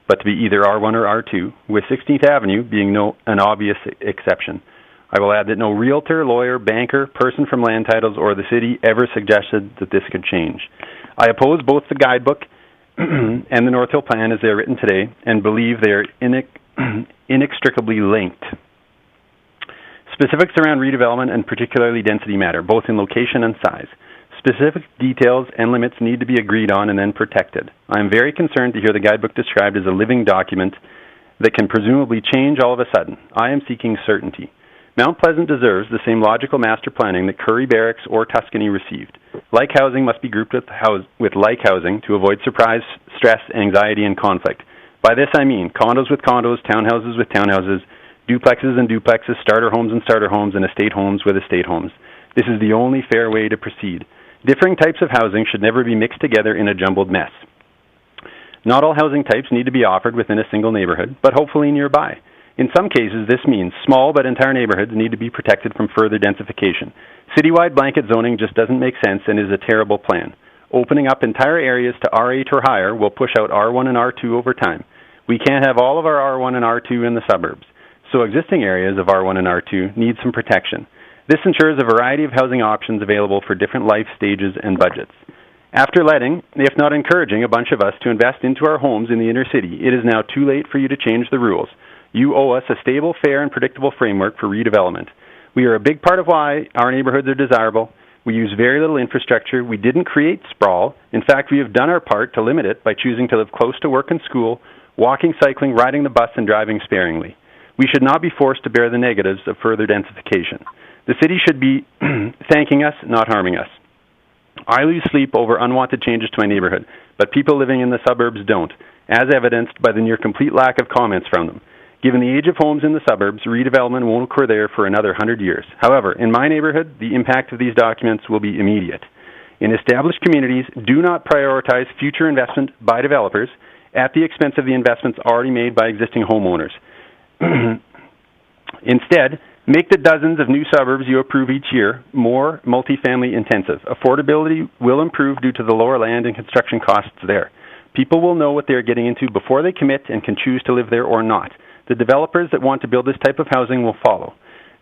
but to be either R1 or R2, with 16th Avenue being an obvious exception. I will add that no realtor, lawyer, banker, person from land titles, or the city ever suggested that this could change. I oppose both the Guidebook and the North Hill Plan as they are written today, and believe they are inextricably linked. Specifics around redevelopment and particularly density matter, both in location and size. Specific details and limits need to be agreed on and then protected. I am very concerned to hear the Guidebook described as a living document that can presumably change all of a sudden. I am seeking certainty. Mount Pleasant deserves the same logical master planning that Curry Barracks or Tuscany received. Like housing must be grouped with like housing to avoid surprise, stress, anxiety, and conflict. By this I mean condos with condos, townhouses with townhouses, duplexes and duplexes, starter homes and starter homes, and estate homes with estate homes. This is the only fair way to proceed. Differing types of housing should never be mixed together in a jumbled mess. Not all housing types need to be offered within a single neighborhood, but hopefully nearby. In some cases, this means small but entire neighborhoods need to be protected from further densification. Citywide blanket zoning just doesn't make sense and is a terrible plan. Opening up entire areas to R8 or higher will push out R1 and R2 over time. We can't have all of our R1 and R2 in the suburbs, so existing areas of R1 and R2 need some protection. This ensures a variety of housing options available for different life stages and budgets. After letting, if not encouraging, a bunch of us to invest into our homes in the inner city, it is now too late for you to change the rules. You owe us a stable, fair, and predictable framework for redevelopment. We are a big part of why our neighborhoods are desirable. We use very little infrastructure. We didn't create sprawl. In fact, we have done our part to limit it by choosing to live close to work and school, walking, cycling, riding the bus, and driving sparingly. We should not be forced to bear the negatives of further densification. The city should be thanking us, not harming us. I lose sleep over unwanted changes to my neighborhood, but people living in the suburbs don't, as evidenced by the near complete lack of comments from them. Given the age of homes in the suburbs, redevelopment won't occur there for another 100 years. However, in my neighborhood, the impact of these documents will be immediate. In established communities, do not prioritize future investment by developers at the expense of the investments already made by existing homeowners. Instead, make the dozens of new suburbs you approve each year more multifamily intensive. Affordability will improve due to the lower land and construction costs there. People will know what they are getting into before they commit and can choose to live there or not. The developers that want to build this type of housing will follow.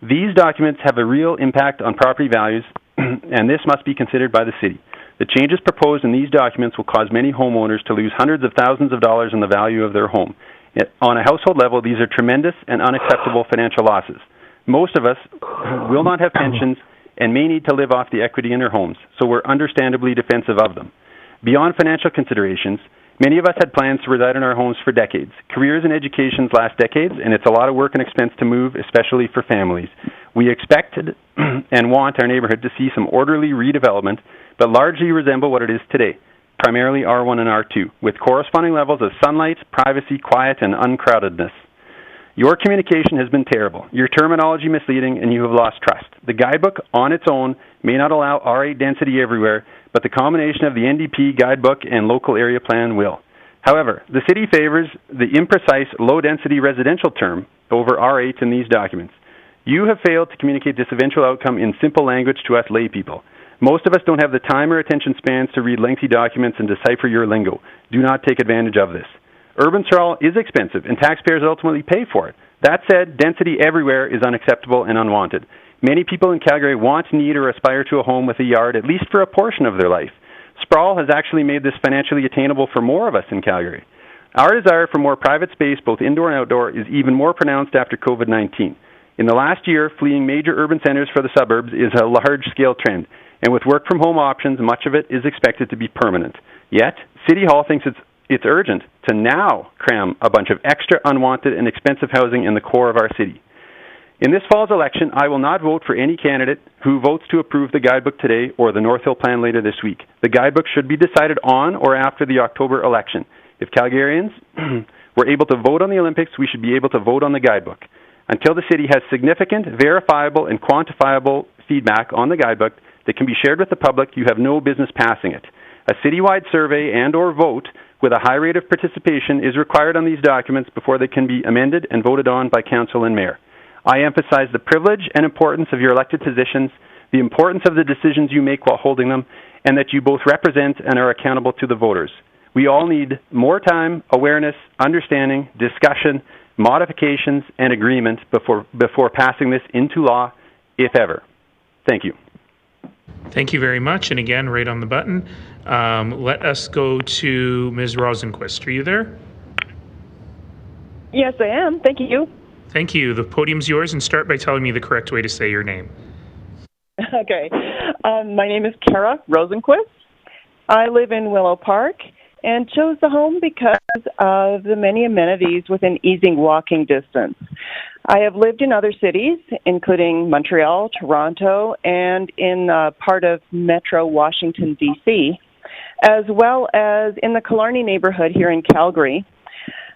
These documents have a real impact on property values, and this must be considered by the city. The changes proposed in these documents will cause many homeowners to lose hundreds of thousands of dollars in the value of their home. Yet, on a household level, these are tremendous and unacceptable financial losses. Most of us will not have pensions and may need to live off the equity in their homes, so we're understandably defensive of them. Beyond financial considerations, many of us had plans to reside in our homes for decades. Careers and educations last decades, and it's a lot of work and expense to move, especially for families. We expected and want our neighborhood to see some orderly redevelopment, but largely resemble what it is today, primarily R1 and R2, with corresponding levels of sunlight, privacy, quiet, and uncrowdedness. Your communication has been terrible, your terminology misleading, and you have lost trust. The Guidebook, on its own, may not allow R8 density everywhere, but the combination of the NDP, Guidebook, and local area plan will. However, the city favors the imprecise, low-density residential term over R8 in these documents. You have failed to communicate this eventual outcome in simple language to us laypeople. Most of us don't have the time or attention spans to read lengthy documents and decipher your lingo. Do not take advantage of this. Urban sprawl is expensive, and taxpayers ultimately pay for it. That said, density everywhere is unacceptable and unwanted. Many people in Calgary want, need, or aspire to a home with a yard, at least for a portion of their life. Sprawl has actually made this financially attainable for more of us in Calgary. Our desire for more private space, both indoor and outdoor, is even more pronounced after COVID-19. In the last year, fleeing major urban centers for the suburbs is a large-scale trend, and with work-from-home options, much of it is expected to be permanent. Yet, City Hall thinks it's urgent to now cram a bunch of extra unwanted and expensive housing in the core of our city. In this fall's election, I will not vote for any candidate who votes to approve the Guidebook today or the North Hill Plan later this week. The Guidebook should be decided on or after the October election. If Calgarians were able to vote on the Olympics, we should be able to vote on the Guidebook. Until the city has significant, verifiable, and quantifiable feedback on the Guidebook that can be shared with the public, you have no business passing it. A citywide survey and or vote with a high rate of participation is required on these documents before they can be amended and voted on by council and mayor. I emphasize the privilege and importance of your elected positions, the importance of the decisions you make while holding them, and that you both represent and are accountable to the voters. We all need more time, awareness, understanding, discussion, modifications, and agreement before passing this into law, if ever. Thank you. Thank you very much. And again, right on the button. Let us go to Ms. Rosenquist. Are you there? Yes, I am. Thank you. Thank you. The podium's yours, and start by telling me the correct way to say your name. Okay. My name is Kara Rosenquist. I live in Willow Park and chose the home because of the many amenities within easy walking distance. I have lived in other cities, including Montreal, Toronto, and in part of Metro Washington, D.C., as well as in the Killarney neighborhood here in Calgary.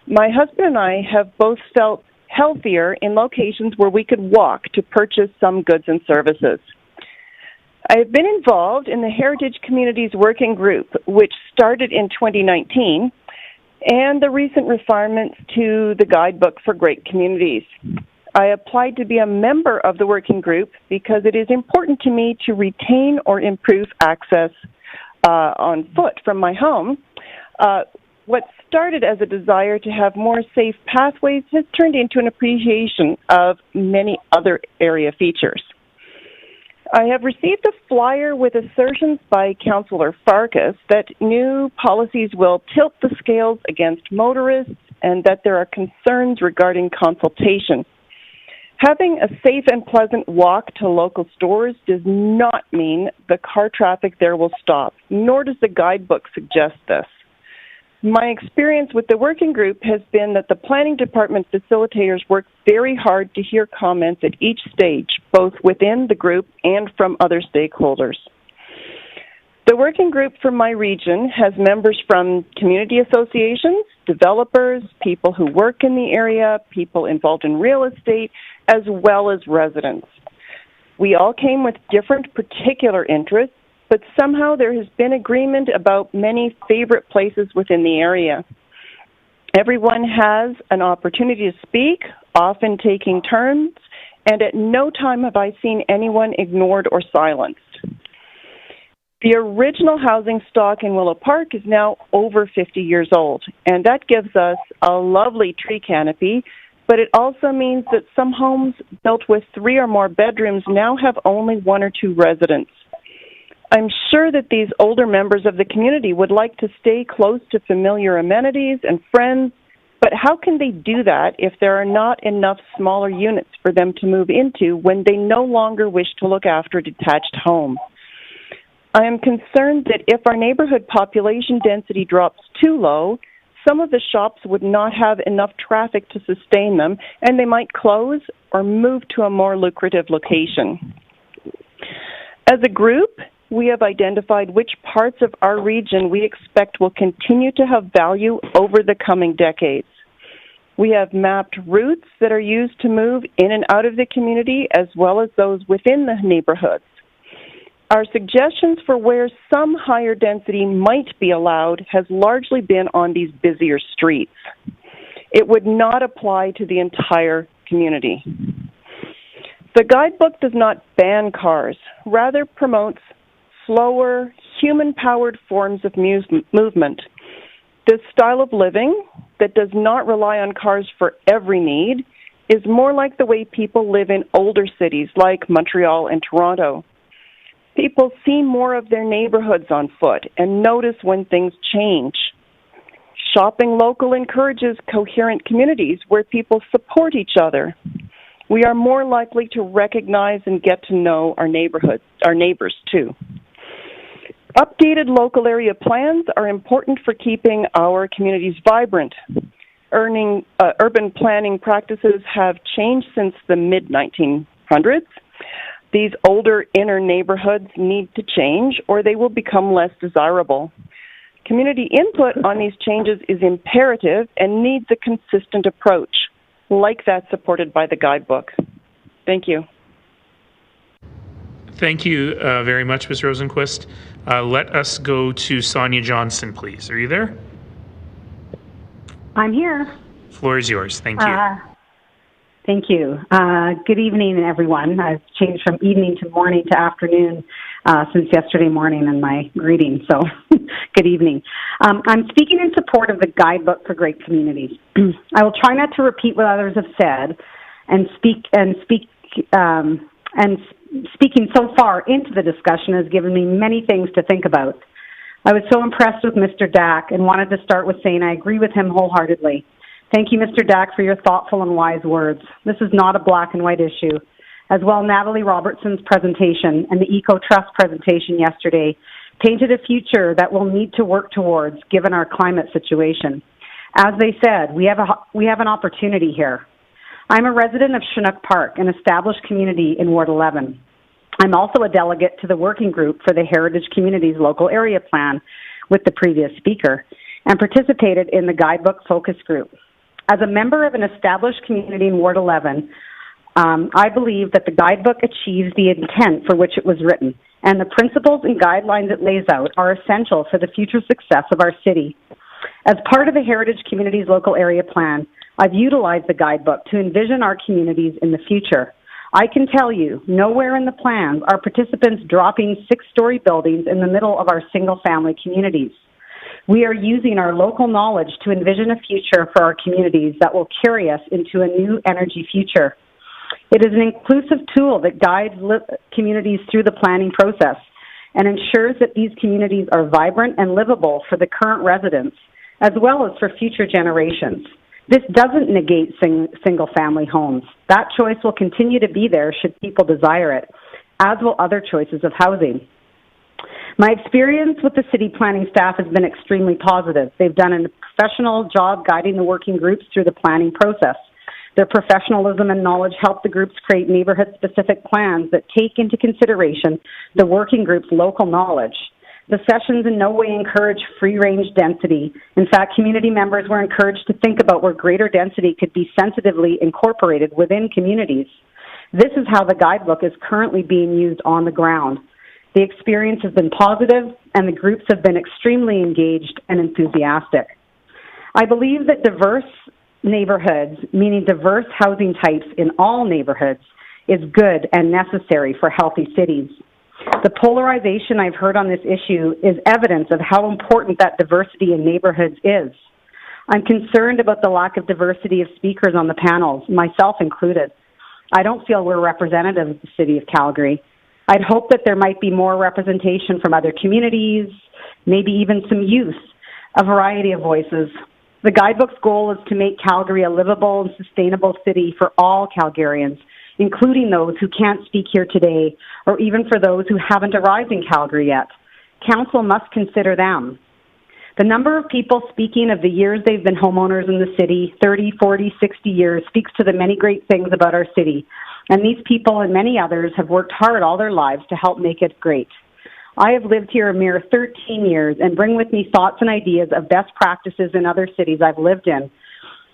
My husband and I have both felt healthier in locations where we could walk to purchase some goods and services. I have been involved in the Heritage Communities Working Group, which started in 2019, and the recent refinements to the Guidebook for Great Communities. I applied to be a member of the working group because it is important to me to retain or improve access on foot from my home. What started as a desire to have more safe pathways has turned into an appreciation of many other area features. I have received a flyer with assertions by Councillor Farkas that new policies will tilt the scales against motorists and that there are concerns regarding consultation. Having a safe and pleasant walk to local stores does not mean the car traffic there will stop, nor does the Guidebook suggest this. My experience with the working group has been that the planning department facilitators work very hard to hear comments at each stage, both within the group and from other stakeholders. The working group for my region has members from community associations, developers, people who work in the area, people involved in real estate, as well as residents. We all came with different particular interests, but somehow there has been agreement about many favorite places within the area. Everyone has an opportunity to speak, often taking turns, and at no time have I seen anyone ignored or silenced. The original housing stock in Willow Park is now over 50 years old, and that gives us a lovely tree canopy, but it also means that some homes built with 3 or more bedrooms now have only 1 or 2 residents. I'm sure that these older members of the community would like to stay close to familiar amenities and friends, but how can they do that if there are not enough smaller units for them to move into when they no longer wish to look after a detached home? I am concerned that if our neighborhood population density drops too low, some of the shops would not have enough traffic to sustain them, and they might close or move to a more lucrative location. As a group, we have identified which parts of our region we expect will continue to have value over the coming decades. We have mapped routes that are used to move in and out of the community, as well as those within the neighborhoods. Our suggestions for where some higher density might be allowed has largely been on these busier streets. It would not apply to the entire community. The Guidebook does not ban cars, rather promotes slower, human-powered forms of movement. This style of living that does not rely on cars for every need is more like the way people live in older cities like Montreal and Toronto. People see more of their neighborhoods on foot and notice when things change. Shopping local encourages coherent communities where people support each other. We are more likely to recognize and get to know our neighbors too. Updated local area plans are important for keeping our communities vibrant. Urban planning practices have changed since the mid-1900s. These older inner neighborhoods need to change or they will become less desirable. Community input on these changes is imperative and needs a consistent approach, like that supported by the Guidebook. Thank you. Thank you very much, Ms. Rosenquist. Let us go to Sonja Johnson, please. Are you there? I'm here. Floor is yours. Thank you. Thank you. Good evening, everyone. I've changed from evening to morning to afternoon since yesterday morning in my greeting, so good evening. I'm speaking in support of the Guidebook for Great Communities. I will try not to repeat what others have said, and speaking so far into the discussion has given me many things to think about. I was so impressed with Mr. Dack and wanted to start with saying I agree with him wholeheartedly. Thank you, Mr. Dack, for your thoughtful and wise words. This is not a black and white issue. As well, Natalie Robertson's presentation and the Eco Trust presentation yesterday painted a future that we'll need to work towards given our climate situation. As they said, we have an opportunity here. I'm a resident of Chinook Park, an established community in Ward 11. I'm also a delegate to the working group for the Heritage Communities Local Area Plan with the previous speaker and participated in the Guidebook focus group. As a member of an established community in Ward 11, I believe that the Guidebook achieves the intent for which it was written, and the principles and guidelines it lays out are essential for the future success of our city. As part of the Heritage Communities Local Area Plan, I've utilized the Guidebook to envision our communities in the future. I can tell you, nowhere in the plans are participants dropping 6-story buildings in the middle of our single-family communities. We are using our local knowledge to envision a future for our communities that will carry us into a new energy future. It is an inclusive tool that guides communities through the planning process and ensures that these communities are vibrant and livable for the current residents, as well as for future generations. This doesn't negate single-family homes. That choice will continue to be there should people desire it, as will other choices of housing. My experience with the city planning staff has been extremely positive. They've done a professional job guiding the working groups through the planning process. Their professionalism and knowledge help the groups create neighborhood-specific plans that take into consideration the working group's local knowledge. The sessions in no way encourage free-range density. In fact, community members were encouraged to think about where greater density could be sensitively incorporated within communities. This is how the Guidebook is currently being used on the ground. The experience has been positive, and the groups have been extremely engaged and enthusiastic. I believe that diverse neighborhoods, meaning diverse housing types in all neighborhoods, is good and necessary for healthy cities. The polarization I've heard on this issue is evidence of how important that diversity in neighborhoods is. I'm concerned about the lack of diversity of speakers on the panels, myself included. I don't feel we're representative of the city of Calgary. I'd hope that there might be more representation from other communities, maybe even some youth, a variety of voices. The Guidebook's goal is to make Calgary a livable and sustainable city for all Calgarians, including those who can't speak here today, or even for those who haven't arrived in Calgary yet. Council must consider them. The number of people speaking of the years they've been homeowners in the city, 30, 40, 60 years, speaks to the many great things about our city. And these people and many others have worked hard all their lives to help make it great. I have lived here a mere 13 years and bring with me thoughts and ideas of best practices in other cities I've lived in.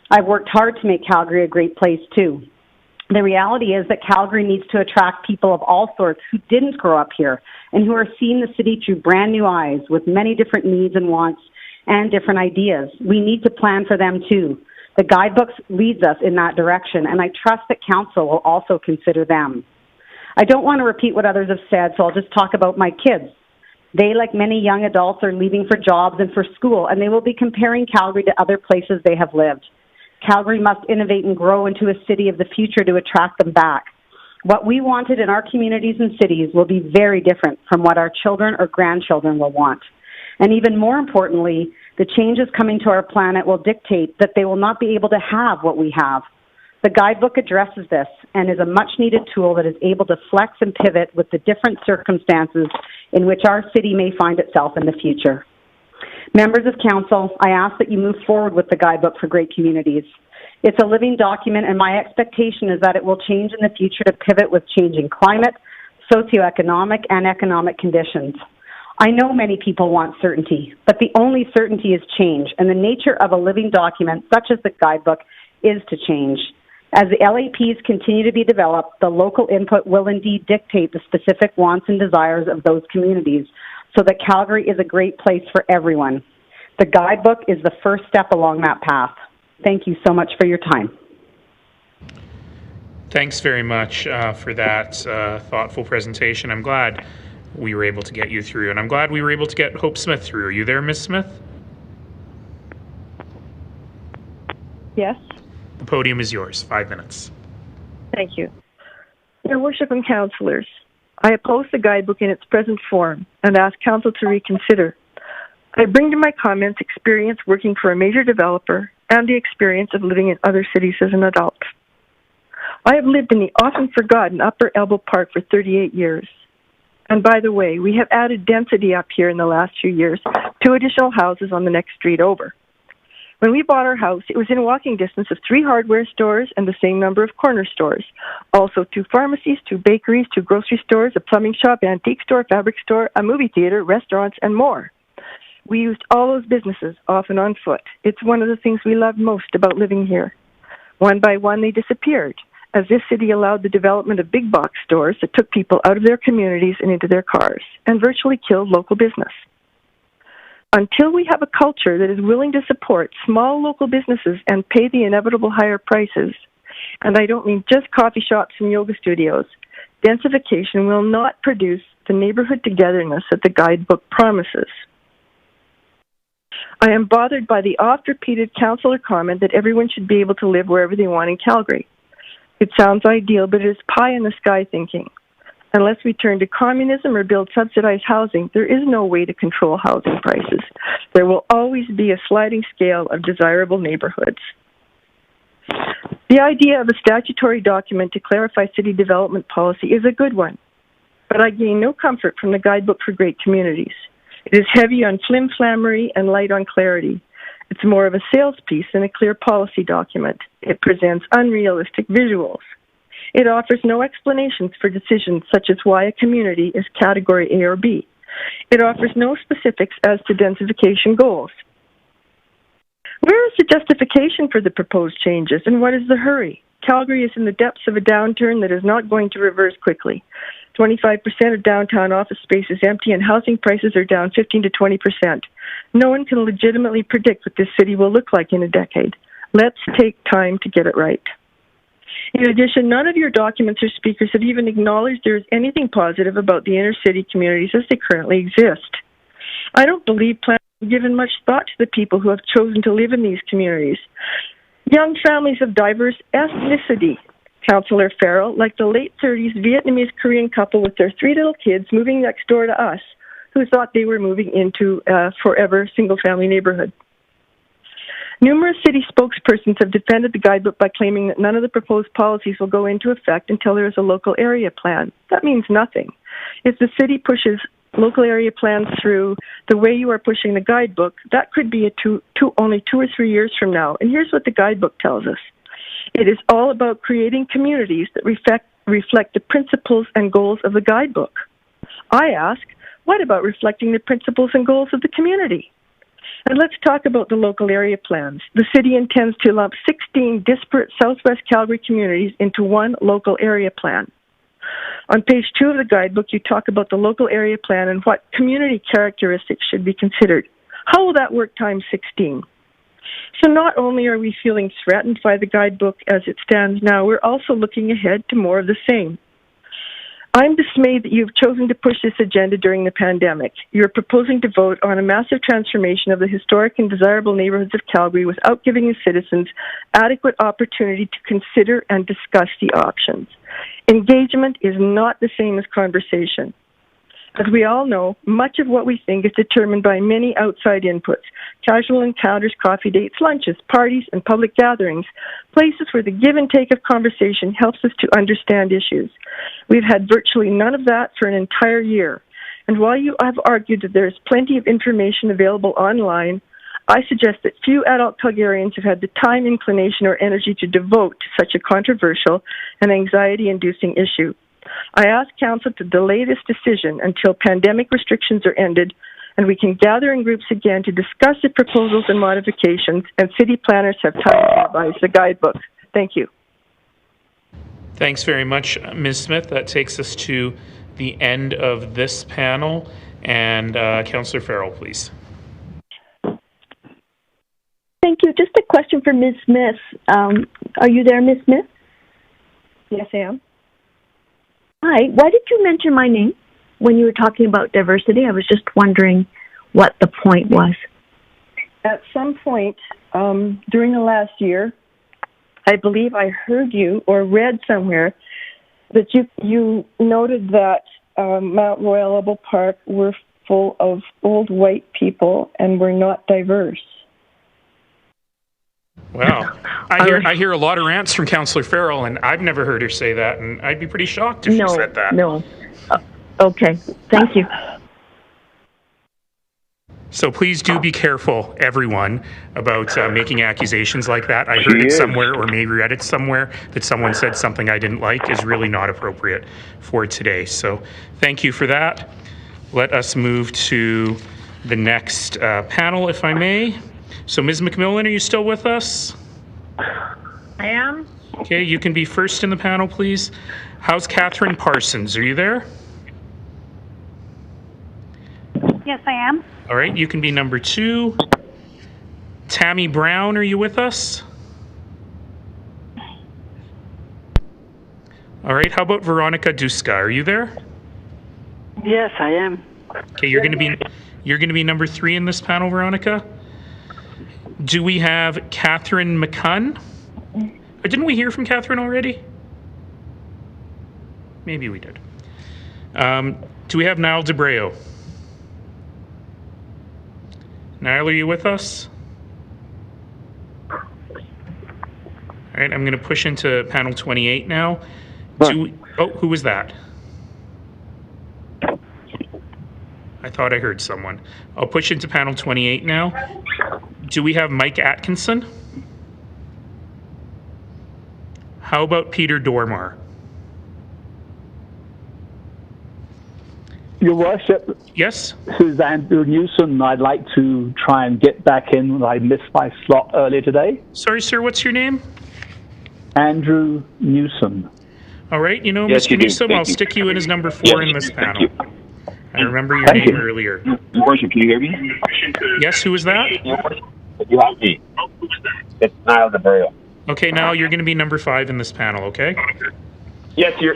I've worked hard to make Calgary a great place too. The reality is that Calgary needs to attract people of all sorts who didn't grow up here and who are seeing the city through brand new eyes with many different needs and wants and different ideas. We need to plan for them too. The Guidebook leads us in that direction, and I trust that Council will also consider them. I don't want to repeat what others have said, so I'll just talk about my kids. They, like many young adults, are leaving for jobs and for school, and they will be comparing Calgary to other places they have lived. Calgary must innovate and grow into a city of the future to attract them back. What we wanted in our communities and cities will be very different from what our children or grandchildren will want. And even more importantly, The changes coming to our planet will dictate that they will not be able to have what we have. The Guidebook addresses this and is a much-needed tool that is able to flex and pivot with the different circumstances in which our city may find itself in the future. Members of Council, I ask that you move forward with the Guidebook for Great Communities. It's a living document, and my expectation is that it will change in the future to pivot with changing climate, socioeconomic, and economic conditions. I know many people want certainty, but the only certainty is change, and the nature of a living document, such as the Guidebook, is to change. As the LAPs continue to be developed, the local input will indeed dictate the specific wants and desires of those communities, so that Calgary is a great place for everyone. The Guidebook is the first step along that path. Thank you so much for your time. Thanks very much for that thoughtful presentation. I'm glad we were able to get you through, and I'm glad we were able to get Hope Smith through. Are you there, Ms. Smith? Yes. The podium is yours. 5 minutes. Thank you. Your Worship and Councillors, I oppose the Guidebook in its present form and ask Council to reconsider. I bring to my comments experience working for a major developer and the experience of living in other cities as an adult. I have lived in the often forgotten Upper Elbow Park for 38 years. And by the way, we have added density up here in the last few years, 2 additional houses on the next street over. When we bought our house, it was in walking distance of 3 hardware stores and the same number of corner stores. Also 2 pharmacies, 2 bakeries, 2 grocery stores, a plumbing shop, antique store, fabric store, a movie theater, restaurants, and more. We used all those businesses, often on foot. It's one of the things we love most about living here. One by one, they disappeared, as this city allowed the development of big box stores that took people out of their communities and into their cars, and virtually killed local business. Until we have a culture that is willing to support small local businesses and pay the inevitable higher prices, and I don't mean just coffee shops and yoga studios, densification will not produce the neighborhood togetherness that the Guidebook promises. I am bothered by the oft-repeated councillor comment that everyone should be able to live wherever they want in Calgary. It sounds ideal, but it is pie-in-the-sky thinking. Unless we turn to communism or build subsidized housing, there is no way to control housing prices. There will always be a sliding scale of desirable neighborhoods. The idea of a statutory document to clarify city development policy is a good one, but I gain no comfort from the Guidebook for Great Communities. It is heavy on flim-flammery and light on clarity. It's more of a sales piece than a clear policy document. It presents unrealistic visuals. It offers no explanations for decisions such as why a community is category A or B. It offers no specifics as to densification goals. Where is the justification for the proposed changes, and what is the hurry? Calgary is in the depths of a downturn that is not going to reverse quickly. 25% of downtown office space is empty, and housing prices are down 15 to 20%. No one can legitimately predict what this city will look like in a decade. Let's take time to get it right. In addition, none of your documents or speakers have even acknowledged there is anything positive about the inner city communities as they currently exist. I don't believe planners have given much thought to the people who have chosen to live in these communities. Young families of diverse ethnicity, Councillor Farrell, like the late 30s Vietnamese Korean couple with their 3 little kids moving next door to us, who thought they were moving into a forever single-family neighborhood. Numerous city spokespersons have defended the Guidebook by claiming that none of the proposed policies will go into effect until there is a local area plan. That means nothing. If the city pushes local area plans through the way you are pushing the Guidebook, that could be only 2 or 3 years from now. And here's what the Guidebook tells us. It is all about creating communities that reflect the principles and goals of the Guidebook. I ask, what about reflecting the principles and goals of the community? And let's talk about the local area plans. The city intends to lump 16 disparate Southwest Calgary communities into one local area plan. On page 2 of the Guidebook, you talk about the local area plan and what community characteristics should be considered. How will that work times 16? So not only are we feeling threatened by the Guidebook as it stands now, we're also looking ahead to more of the same. I'm dismayed that you've chosen to push this agenda during the pandemic. You're proposing to vote on a massive transformation of the historic and desirable neighborhoods of Calgary without giving the citizens adequate opportunity to consider and discuss the options. Engagement is not the same as conversation. As we all know, much of what we think is determined by many outside inputs: casual encounters, coffee dates, lunches, parties, and public gatherings, places where the give and take of conversation helps us to understand issues. We've had virtually none of that for an entire year. And while you have argued that there is plenty of information available online, I suggest that few adult Calgarians have had the time, inclination, or energy to devote to such a controversial and anxiety-inducing issue. I ask Council to delay this decision until pandemic restrictions are ended and we can gather in groups again to discuss the proposals and modifications, and city planners have time to revise the guidebook. Thank you. Thanks very much, Ms. Smith. That takes us to the end of this panel. And Councillor Farrell, please. Thank you. Just a question for Ms. Smith. Are you there, Ms. Smith? Yes, I am. Hi. Why did you mention my name when you were talking about diversity? I was just wondering what the point was. At some point during the last year, I believe I heard you or read somewhere that you noted that Mount Royal Park were full of old white people and were not diverse. Wow. I hear a lot of rants from Councillor Farrell, and I've never heard her say that, and I'd be pretty shocked if she said that. No. Okay. Thank you. So please do be careful, everyone, about making accusations like that. I heard it somewhere, or maybe read it somewhere, that someone said something I didn't like is really not appropriate for today. So thank you for that. Let us move to the next panel, if I may. So Ms. McMillan, are you still with us? I am. Okay, you can be first in the panel, please. How's Katherine Parsons? Are you there? Yes, I am. All right, you can be number 2. Tammy Brown, are you with us? All right, how about Veronika Duska? Are you there? Yes, I am. Okay, you're going to be number 3 in this panel, Veronika. Do we have Catherine McCunn? Didn't we hear from Catherine already? Maybe we did. Do we have Nyall DaBreao? Nyall, are you with us? All right, I'm going to push into panel 28 now. Who was that? I thought I heard someone. I'll push into panel 28 now. Do we have Mike Atkinson? How about Peter Dormar? Your Worship. Yes? This is Andrew Newson. I'd like to try and get back in. I missed my slot earlier today. Sorry, sir, what's your name? Andrew Newson. All right, Yes, Mr. you do. Newsom, Thank I'll you. stick you in as number 4 in this panel. I remember your name earlier. Your Worship, can you hear me? Yes, who was that? You have me. It's Nyall DaBreao. Okay, now you're going to be number 5 in this panel, okay? Yes, your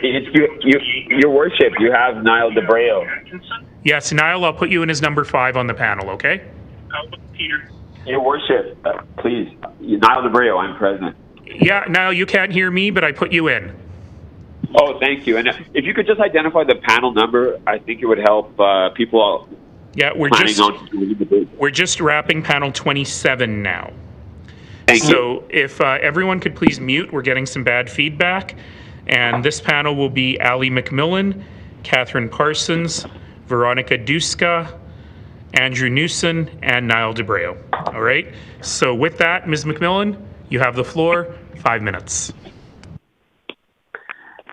Worship, you have Nyall DaBreao. Yes, Nyall, I'll put you in as number 5 on the panel, okay? Your Worship, please. Nyall DaBreao, I'm present. Yeah, Nyall, you can't hear me, but I put you in. Oh, thank you. And if you could just identify the panel number, I think it would help people we're just wrapping panel 27 now. So if everyone could please mute, we're getting some bad feedback. And this panel will be Ali McMillan, Katherine Parsons, Veronika Duska, Andrew Newson, and Nyall DaBreao. All right? So with that, Ms. McMillan, you have the floor. 5 minutes.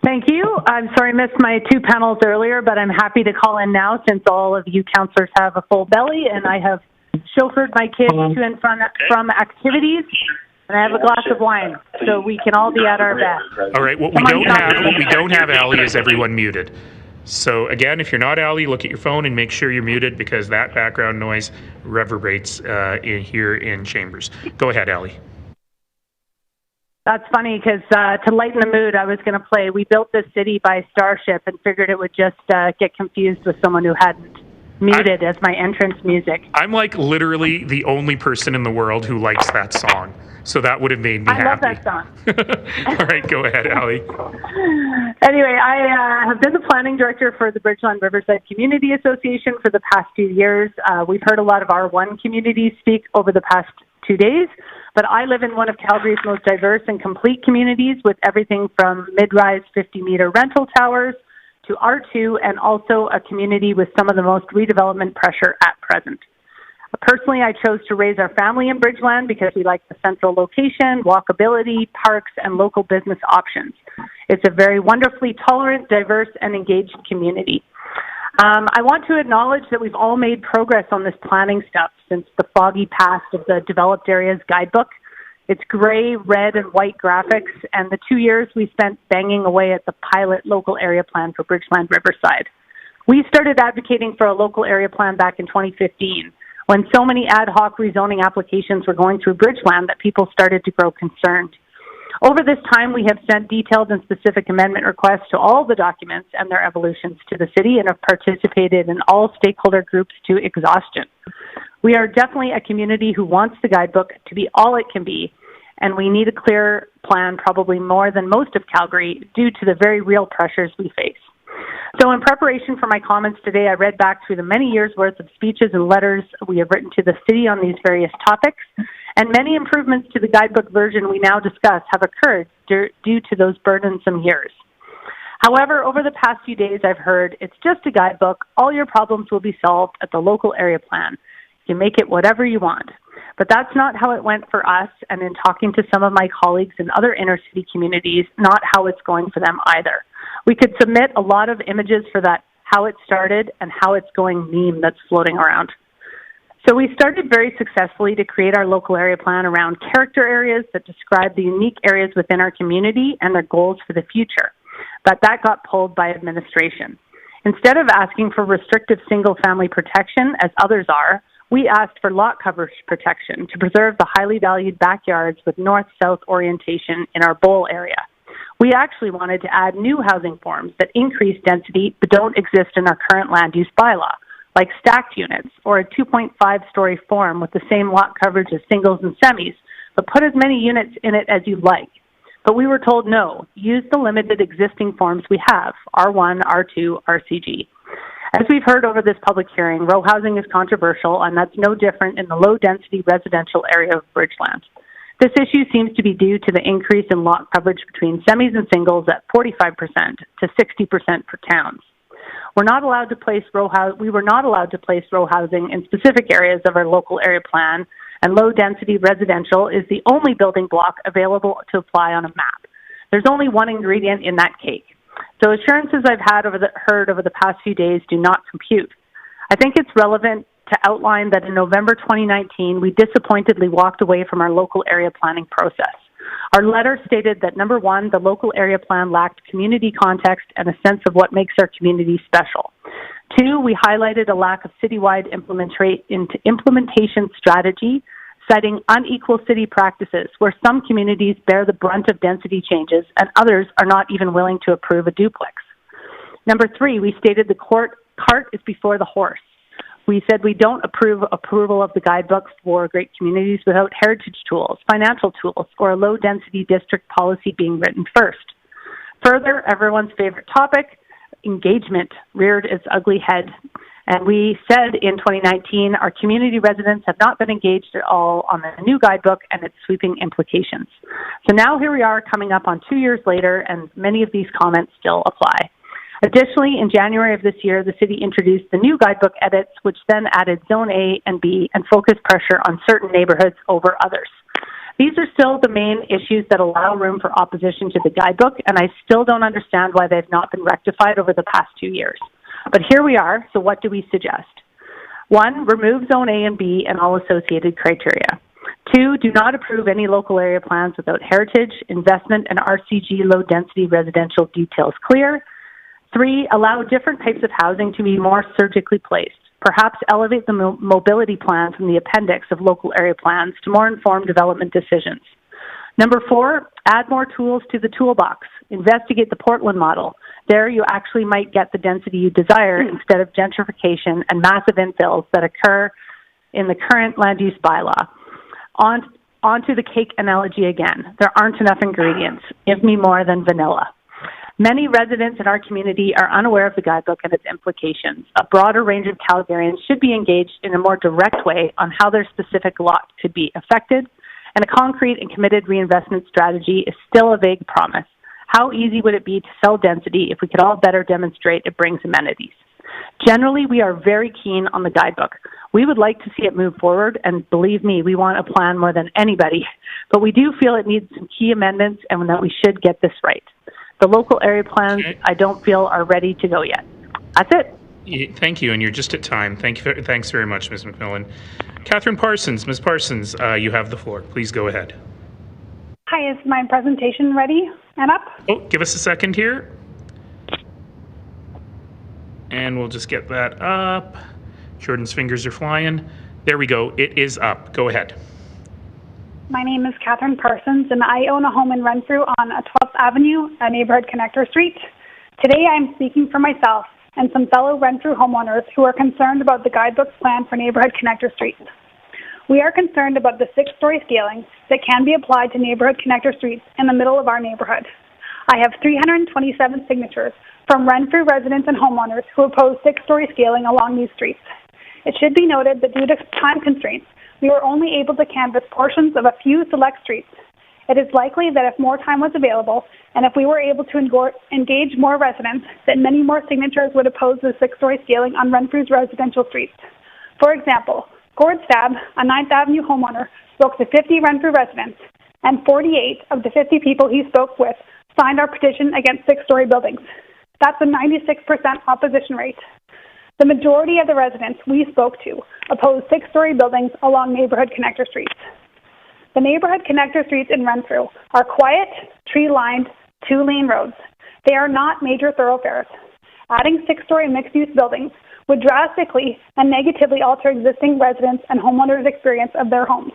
Thank you. I'm sorry I missed my 2 panels earlier, but I'm happy to call in now since all of you councillors have a full belly and I have chauffeured my kids to and from activities, and I have a glass of wine, so we can all be at our best. All right, what we don't have, Ali, is everyone muted. So again, if you're not Ali, look at your phone and make sure you're muted because that background noise reverberates here in Chambers. Go ahead, Ali. That's funny because to lighten the mood, I was going to play We Built This City by Starship and figured it would just get confused with someone who hadn't. muted as my entrance music. I'm like literally the only person in the world who likes that song. So that would have made me happy. I love that song. All right, go ahead, Allie. Anyway, I have been the planning director for the Bridgeland Riverside Community Association for the past few years. We've heard a lot of R1 communities speak over the past 2 days, but I live in one of Calgary's most diverse and complete communities with everything from mid-rise 50-meter rental towers to R2 and also a community with some of the most redevelopment pressure at present. Personally, I chose to raise our family in Bridgeland because we like the central location, walkability, parks, and local business options. It's a very wonderfully tolerant, diverse, and engaged community. I want to acknowledge that we've all made progress on this planning stuff since the foggy past of the Developed Areas Guidebook. It's gray, red, and white graphics, and the 2 years we spent banging away at the pilot local area plan for Bridgeland Riverside. We started advocating for a local area plan back in 2015. When so many ad hoc rezoning applications were going through Bridgeland that people started to grow concerned. Over this time, we have sent detailed and specific amendment requests to all the documents and their evolutions to the city and have participated in all stakeholder groups to exhaustion. We are definitely a community who wants the guidebook to be all it can be, and we need a clear plan probably more than most of Calgary due to the very real pressures we face. So in preparation for my comments today, I read back through the many years' worth of speeches and letters we have written to the city on these various topics, and many improvements to the guidebook version we now discuss have occurred due to those burdensome years. However, over the past few days, I've heard, it's just a guidebook, all your problems will be solved at the local area plan. You make it whatever you want. But that's not how it went for us, and in talking to some of my colleagues in other inner-city communities, not how it's going for them either. We could submit a lot of images for that how it started and how it's going meme that's floating around. So we started very successfully to create our local area plan around character areas that describe the unique areas within our community and their goals for the future. But that got pulled by administration. Instead of asking for restrictive single-family protection, as others are, we asked for lot coverage protection to preserve the highly valued backyards with north-south orientation in our bowl area. We actually wanted to add new housing forms that increase density but don't exist in our current land use bylaw, like stacked units or a 2.5-story form with the same lot coverage as singles and semis, but put as many units in it as you'd like. But we were told no, use the limited existing forms we have, R1, R2, RCG. As we've heard over this public hearing, row housing is controversial, and that's no different in the low-density residential area of Bridgeland. This issue seems to be due to the increase in lot coverage between semis and singles at 45% to 60% for towns. We were not allowed to place row housing in specific areas of our local area plan, and low-density residential is the only building block available to apply on a map. There's only one ingredient in that cake. So assurances I've heard over the past few days do not compute. I think it's relevant to outline that in November 2019, we disappointedly walked away from our local area planning process. Our letter stated that, number one, the local area plan lacked community context and a sense of what makes our community special. Two, we highlighted a lack of citywide implementation strategy, citing unequal city practices where some communities bear the brunt of density changes and others are not even willing to approve a duplex. Number three, we stated the cart is before the horse. We said we don't approval of the guidebook for great communities without heritage tools, financial tools, or a low-density district policy being written first. Further, everyone's favorite topic, engagement, reared its ugly head. And we said in 2019, our community residents have not been engaged at all on the new guidebook and its sweeping implications. So now here we are coming up on 2 years later, and many of these comments still apply. Additionally, in January of this year, the city introduced the new guidebook edits, which then added Zone A and B and focused pressure on certain neighborhoods over others. These are still the main issues that allow room for opposition to the guidebook, and I still don't understand why they've not been rectified over the past 2 years. But here we are, so what do we suggest? 1, remove Zone A and B and all associated criteria. 2, do not approve any local area plans without heritage, investment, and RCG low-density residential details clear. 3, allow different types of housing to be more surgically placed. Perhaps elevate the mobility plan from the appendix of local area plans to more informed development decisions. Number 4, add more tools to the toolbox. Investigate the Portland model There you actually might get the density you desire instead of gentrification and massive infills that occur in the current land use bylaw. On to the cake analogy again. There aren't enough ingredients. Give me more than vanilla. Many residents in our community are unaware of the guidebook and its implications. A broader range of Calgarians should be engaged in a more direct way on how their specific lot could be affected, and a concrete and committed reinvestment strategy is still a vague promise. How easy would it be to sell density if we could all better demonstrate it brings amenities? Generally, we are very keen on the guidebook. We would like to see it move forward, and believe me, we want a plan more than anybody, but we do feel it needs some key amendments and that we should get this right. The local area plans, I don't feel, are ready to go yet. That's it. Thank you, and you're just at time. Thanks very much, Ms. McMillan. Katherine Parsons. Ms. Parsons, you have the floor. Please go ahead. Hi, is my presentation ready and up? Oh, give us a second here. And we'll just get that up. Jordan's fingers are flying. There we go. It is up. Go ahead. My name is Katherine Parsons, and I own a home in Renfrew on 12th Avenue, a neighborhood connector street. Today I'm speaking for myself and some fellow Renfrew homeowners who are concerned about the Guidebook's plan for neighborhood connector streets. We are concerned about the 6-story scaling that can be applied to neighborhood connector streets in the middle of our neighborhood. I have 327 signatures from Renfrew residents and homeowners who oppose 6-story scaling along these streets. It should be noted that due to time constraints, we were only able to canvass portions of a few select streets. It is likely that if more time was available and if we were able to engage more residents, that many more signatures would oppose the 6-story scaling on Renfrew's residential streets. For example, Gord Stab, a 9th Avenue homeowner, spoke to 50 Renfrew residents, and 48 of the 50 people he spoke with signed our petition against 6-story buildings. That's a 96% opposition rate. The majority of the residents we spoke to oppose 6-story buildings along neighborhood connector streets. The neighborhood connector streets in Renfrew are quiet, tree-lined, 2-lane roads. They are not major thoroughfares. Adding 6-story mixed-use buildings would drastically and negatively alter existing residents' and homeowners' experience of their homes.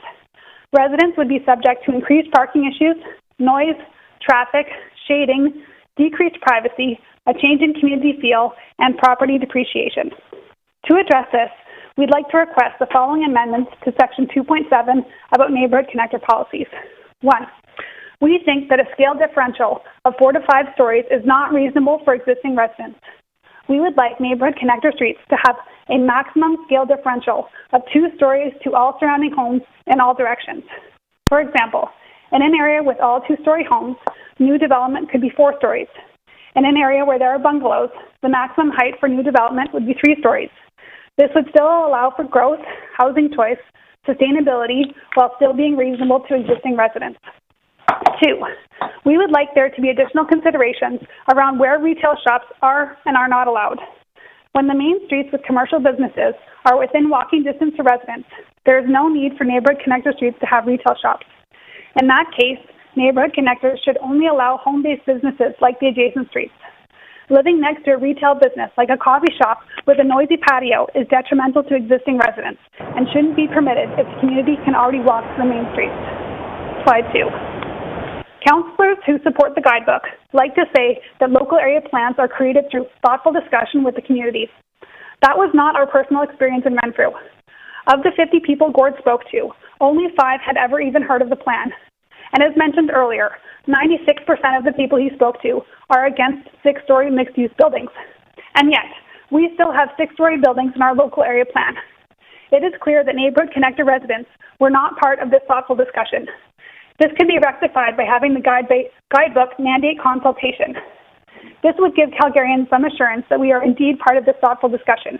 Residents would be subject to increased parking issues, noise, traffic, shading, decreased privacy, a change in community feel, and property depreciation. To address this, we'd like to request the following amendments to Section 2.7 about neighborhood connector policies. 1. We think that a scale differential of 4 to 5 stories is not reasonable for existing residents. We would like neighborhood connector streets to have a maximum scale differential of 2 stories to all surrounding homes in all directions. For example, in an area with all 2-story homes, new development could be 4 stories. In an area where there are bungalows, the maximum height for new development would be 3 stories. This would still allow for growth, housing choice, sustainability, while still being reasonable to existing residents. 2, we would like there to be additional considerations around where retail shops are and are not allowed. When the main streets with commercial businesses are within walking distance to residents, there is no need for neighborhood connector streets to have retail shops. In that case, neighborhood connectors should only allow home-based businesses like the adjacent streets. Living next to a retail business like a coffee shop with a noisy patio is detrimental to existing residents and shouldn't be permitted if the community can already walk to the main streets. Slide 2. Councillors who support the Guidebook like to say that local area plans are created through thoughtful discussion with the communities. That was not our personal experience in Renfrew. Of the 50 people Gord spoke to, only 5 had ever even heard of the plan. And as mentioned earlier, 96% of the people he spoke to are against 6-story mixed-use buildings. And yet, we still have 6-story buildings in our local area plan. It is clear that neighborhood connector residents were not part of this thoughtful discussion. This can be rectified by having the Guidebook mandate consultation. This would give Calgarians some assurance that we are indeed part of this thoughtful discussion.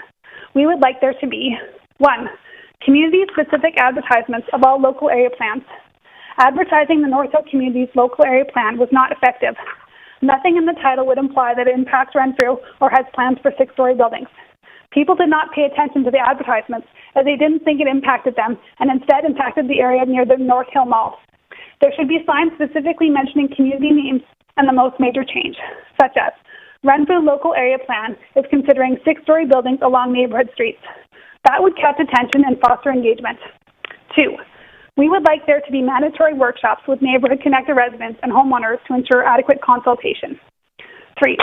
We would like there to be 1. Community-specific advertisements of all local area plans. Advertising the North Hill community's local area plan was not effective. Nothing in the title would imply that it impacts Renfrew or has plans for 6-story buildings. People did not pay attention to the advertisements as they didn't think it impacted them and instead impacted the area near the North Hill Mall. There should be signs specifically mentioning community names and the most major change, such as Renfrew local area plan is considering 6-story buildings along neighborhood streets. That would catch attention and foster engagement. 2. We would like there to be mandatory workshops with neighborhood connector residents and homeowners to ensure adequate consultation. 3,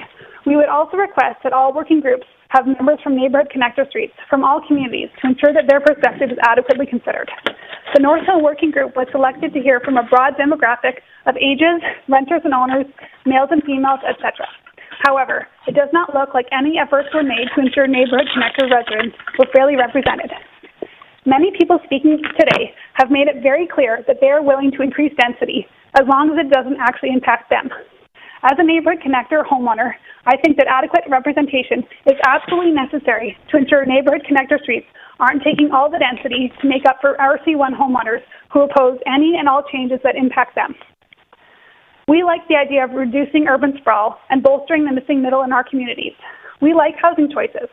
we would also request that all working groups have members from neighborhood connector streets from all communities to ensure that their perspective is adequately considered. The North Hill Working Group was selected to hear from a broad demographic of ages, renters and owners, males and females, etc. However, it does not look like any efforts were made to ensure neighborhood connector residents were fairly represented. Many people speaking today have made it very clear that they are willing to increase density as long as it doesn't actually impact them. As a neighborhood connector homeowner, I think that adequate representation is absolutely necessary to ensure neighborhood connector streets aren't taking all the density to make up for RC1 homeowners who oppose any and all changes that impact them. We like the idea of reducing urban sprawl and bolstering the missing middle in our communities. We like housing choices.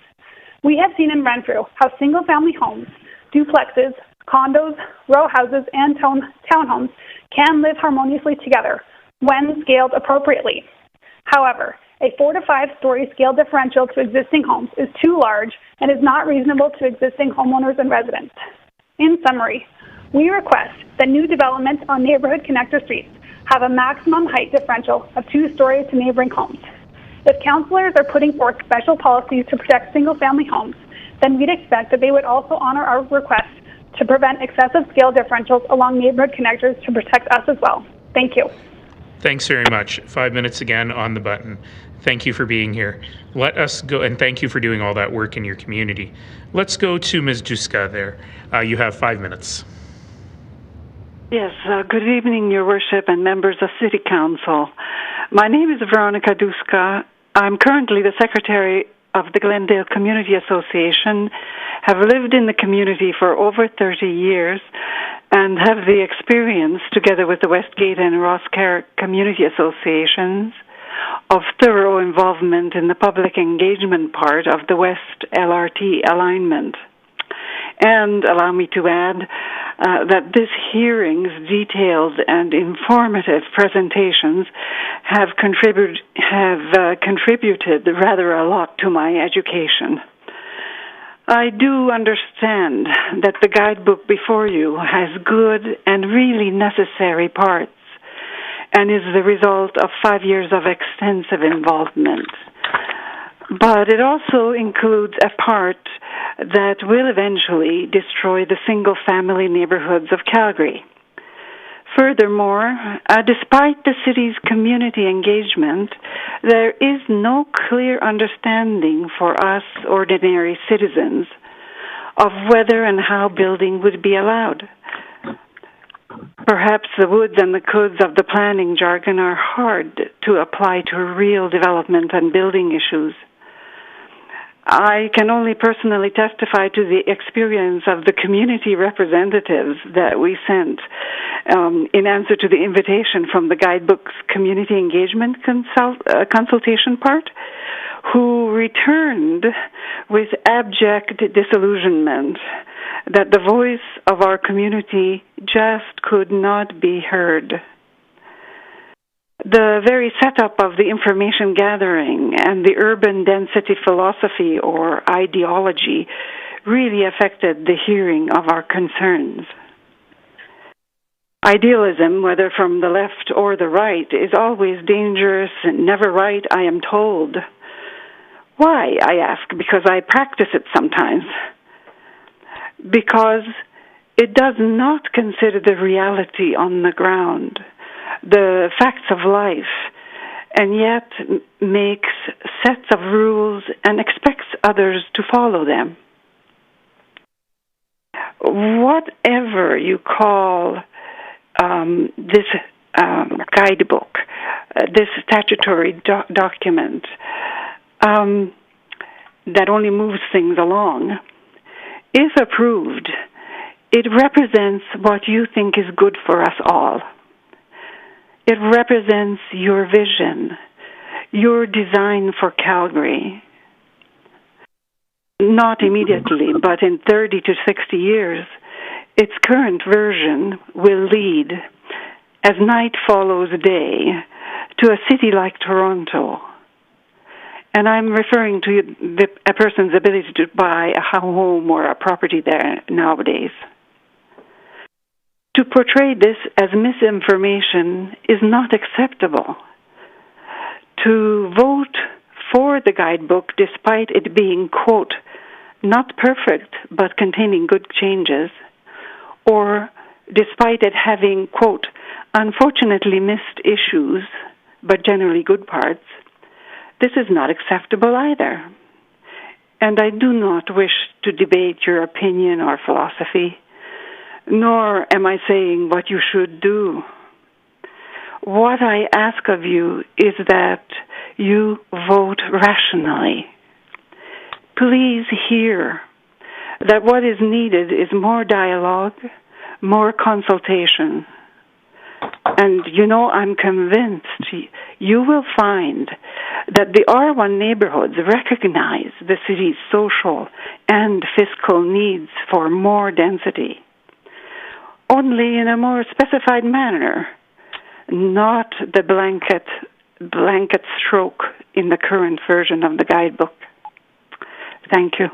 We have seen in Renfrew how single-family homes, duplexes, condos, row houses, and townhomes can live harmoniously together when scaled appropriately. However, a 4 to 5 story scale differential to existing homes is too large and is not reasonable to existing homeowners and residents. In summary, we request that new developments on neighborhood connector streets have a maximum height differential of 2 stories to neighboring homes. If councillors are putting forth special policies to protect single-family homes, then we'd expect that they would also honor our request to prevent excessive scale differentials along neighborhood connectors to protect us as well. Thank you. Thanks very much. 5 minutes again on the button. Thank you for being here. Let us go, and thank you for doing all that work in your community. Let's go to Ms. Duska there. You have 5 minutes. Yes, good evening, Your Worship and members of City Council. My name is Veronika Duska. I'm currently the Secretary of the Glendale Community Association, have lived in the community for over 30 years, and have the experience, together with the Westgate and Rosscarrick Community Associations, of thorough involvement in the public engagement part of the West LRT alignment. And allow me to add that this hearing's detailed and informative presentations have contributed rather a lot to my education. I do understand that the guidebook before you has good and really necessary parts and is the result of 5 years of extensive involvement. But it also includes a part that will eventually destroy the single-family neighborhoods of Calgary. Furthermore, despite the city's community engagement, there is no clear understanding for us ordinary citizens of whether and how building would be allowed. Perhaps the woulds and the coulds of the planning jargon are hard to apply to real development and building issues. I can only personally testify to the experience of the community representatives that we sent in answer to the invitation from the Guidebook's community engagement consultation part, who returned with abject disillusionment that the voice of our community just could not be heard. The very setup of the information gathering and the urban density philosophy or ideology really affected the hearing of our concerns. Idealism, whether from the left or the right, is always dangerous and never right, I am told. Why, I ask, because I practice it sometimes. Because it does not consider the reality on the ground, the facts of life, and yet makes sets of rules and expects others to follow them. Whatever you call this guidebook, this statutory document that only moves things along, if approved, it represents what you think is good for us all. It represents your vision, your design for Calgary. Not immediately, but in 30 to 60 years, its current version will lead, as night follows day, to a city like Toronto. And I'm referring to a person's ability to buy a home or a property there nowadays. To portray this as misinformation is not acceptable. To vote for the guidebook despite it being, quote, not perfect but containing good changes, or despite it having, quote, unfortunately missed issues but generally good parts, this is not acceptable either. And I do not wish to debate your opinion or philosophy, nor am I saying what you should do. What I ask of you is that you vote rationally. Please hear that what is needed is more dialogue, more consultation. And, I'm convinced you will find that the R1 neighborhoods recognize the city's social and fiscal needs for more density, only in a more specified manner, not the blanket stroke in the current version of the guidebook. Thank you.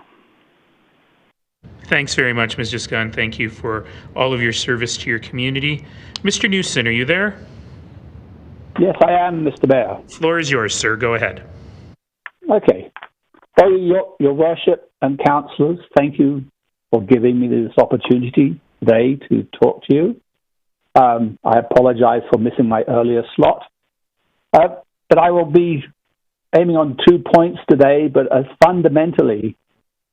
Thanks very much, Ms. Duska, and thank you for all of your service to your community. Mr. Newson, are you there? Yes, I am, Mr. Mayor. Floor is yours, sir. Go ahead. Okay. Well, your worship and councillors, thank you for giving me this opportunity today to talk to you. I apologize for missing my earlier slot. But I will be aiming on 2 points today, but as fundamentally,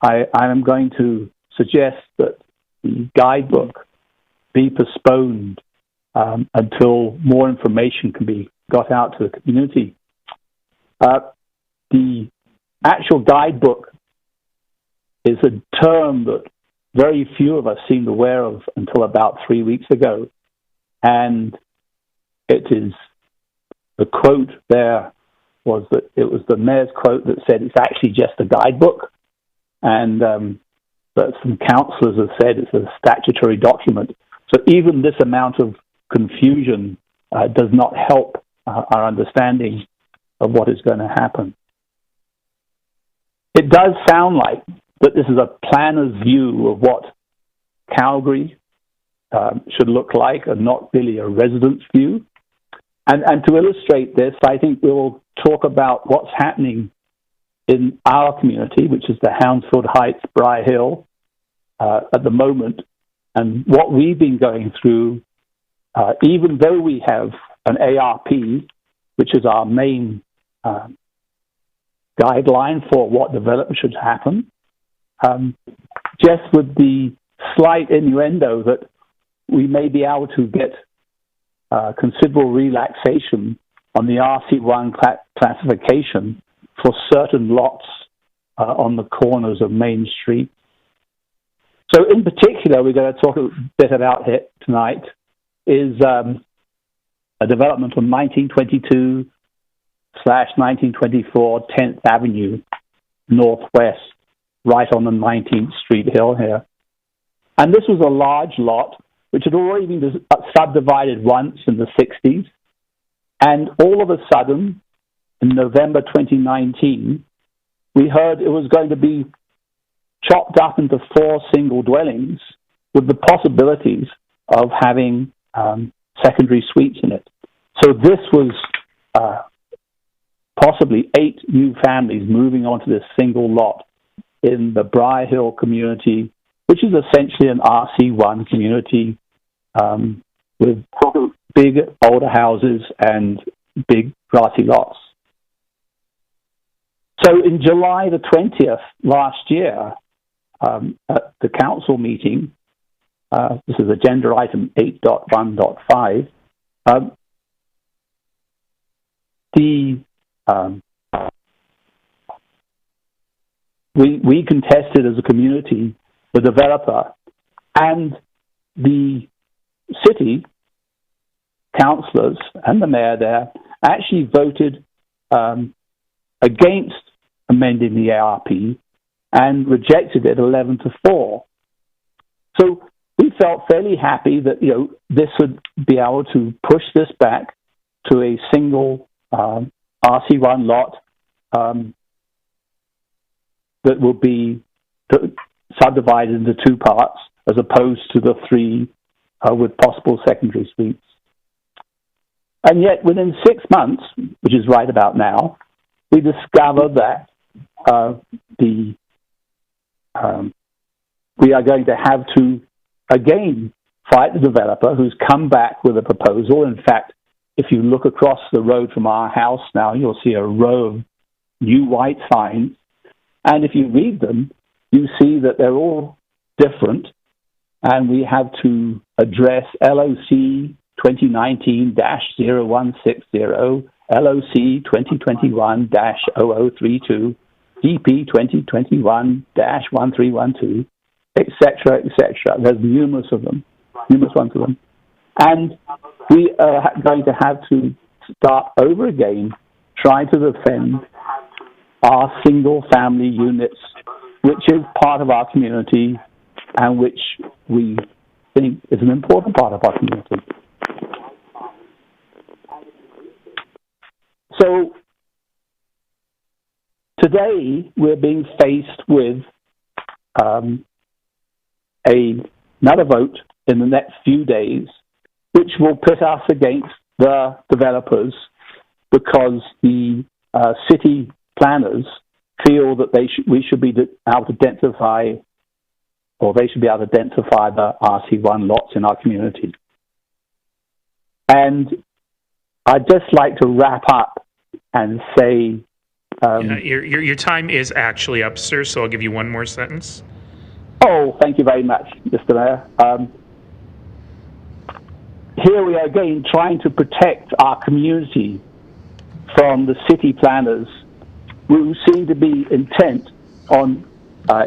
I am going to suggest that the guidebook be postponed until more information can be got out to the community. The actual guidebook is a term that very few of us seemed aware of until about 3 weeks ago. And it is, the quote there was that it was the mayor's quote that said it's actually just a guidebook. And but some councillors have said it's a statutory document. So even this amount of confusion does not help our understanding of what is going to happen. It does sound like that this is a planner's view of what Calgary should look like and not really a resident's view. And to illustrate this, I think we'll talk about what's happening in our community, which is the Hounsfield Heights, Briar Hill, at the moment, and what we've been going through, even though we have an ARP, which is our main guideline for what development should happen, just with the slight innuendo that we may be able to get considerable relaxation on the RC1 classification for certain lots on the corners of Main Street. So in particular, we're going to talk a bit about it tonight, is a development on 1922/1924 10th Avenue Northwest, right on the 19th Street Hill here. And this was a large lot which had already been subdivided once in the 60s. And all of a sudden, in November 2019, we heard it was going to be chopped up into 4 single dwellings with the possibilities of having secondary suites in it. So this was possibly 8 new families moving onto this single lot in the Briar Hill community, which is essentially an RC1 community with big older houses and big grassy lots. So in July the 20th last year, at the council meeting, this is agenda item 8.1.5, we contested as a community, the developer and the city councillors and the mayor there actually voted against amending the ARP and rejected it 11-4. So we felt fairly happy that this would be able to push this back to a single RC1 lot that will be subdivided into 2 parts as opposed to the 3 with possible secondary suites. And yet within 6 months, which is right about now, we discover that we are going to have to, again, fight the developer who's come back with a proposal. In fact, if you look across the road from our house now, you'll see a row of new white signs. And if you read them, you see that they're all different. And we have to address LOC 2019-0160, LOC 2021-0032, DP 2021-1312, etc., etc. There's numerous ones of them. And we are going to have to start over again trying to defend our single-family units, which is part of our community and which we think is an important part of our community. So today we're being faced with another vote in the next few days, which will pit us against the developers because the city planners feel that we should be able to identify, or they should be able to identify the RC1 lots in our community. And I'd just like to wrap up and say... your time is actually up, sir, so I'll give you one more sentence. Oh, thank you very much, Mr. Mayor. Here we are again trying to protect our community from the city planners who seem to be intent on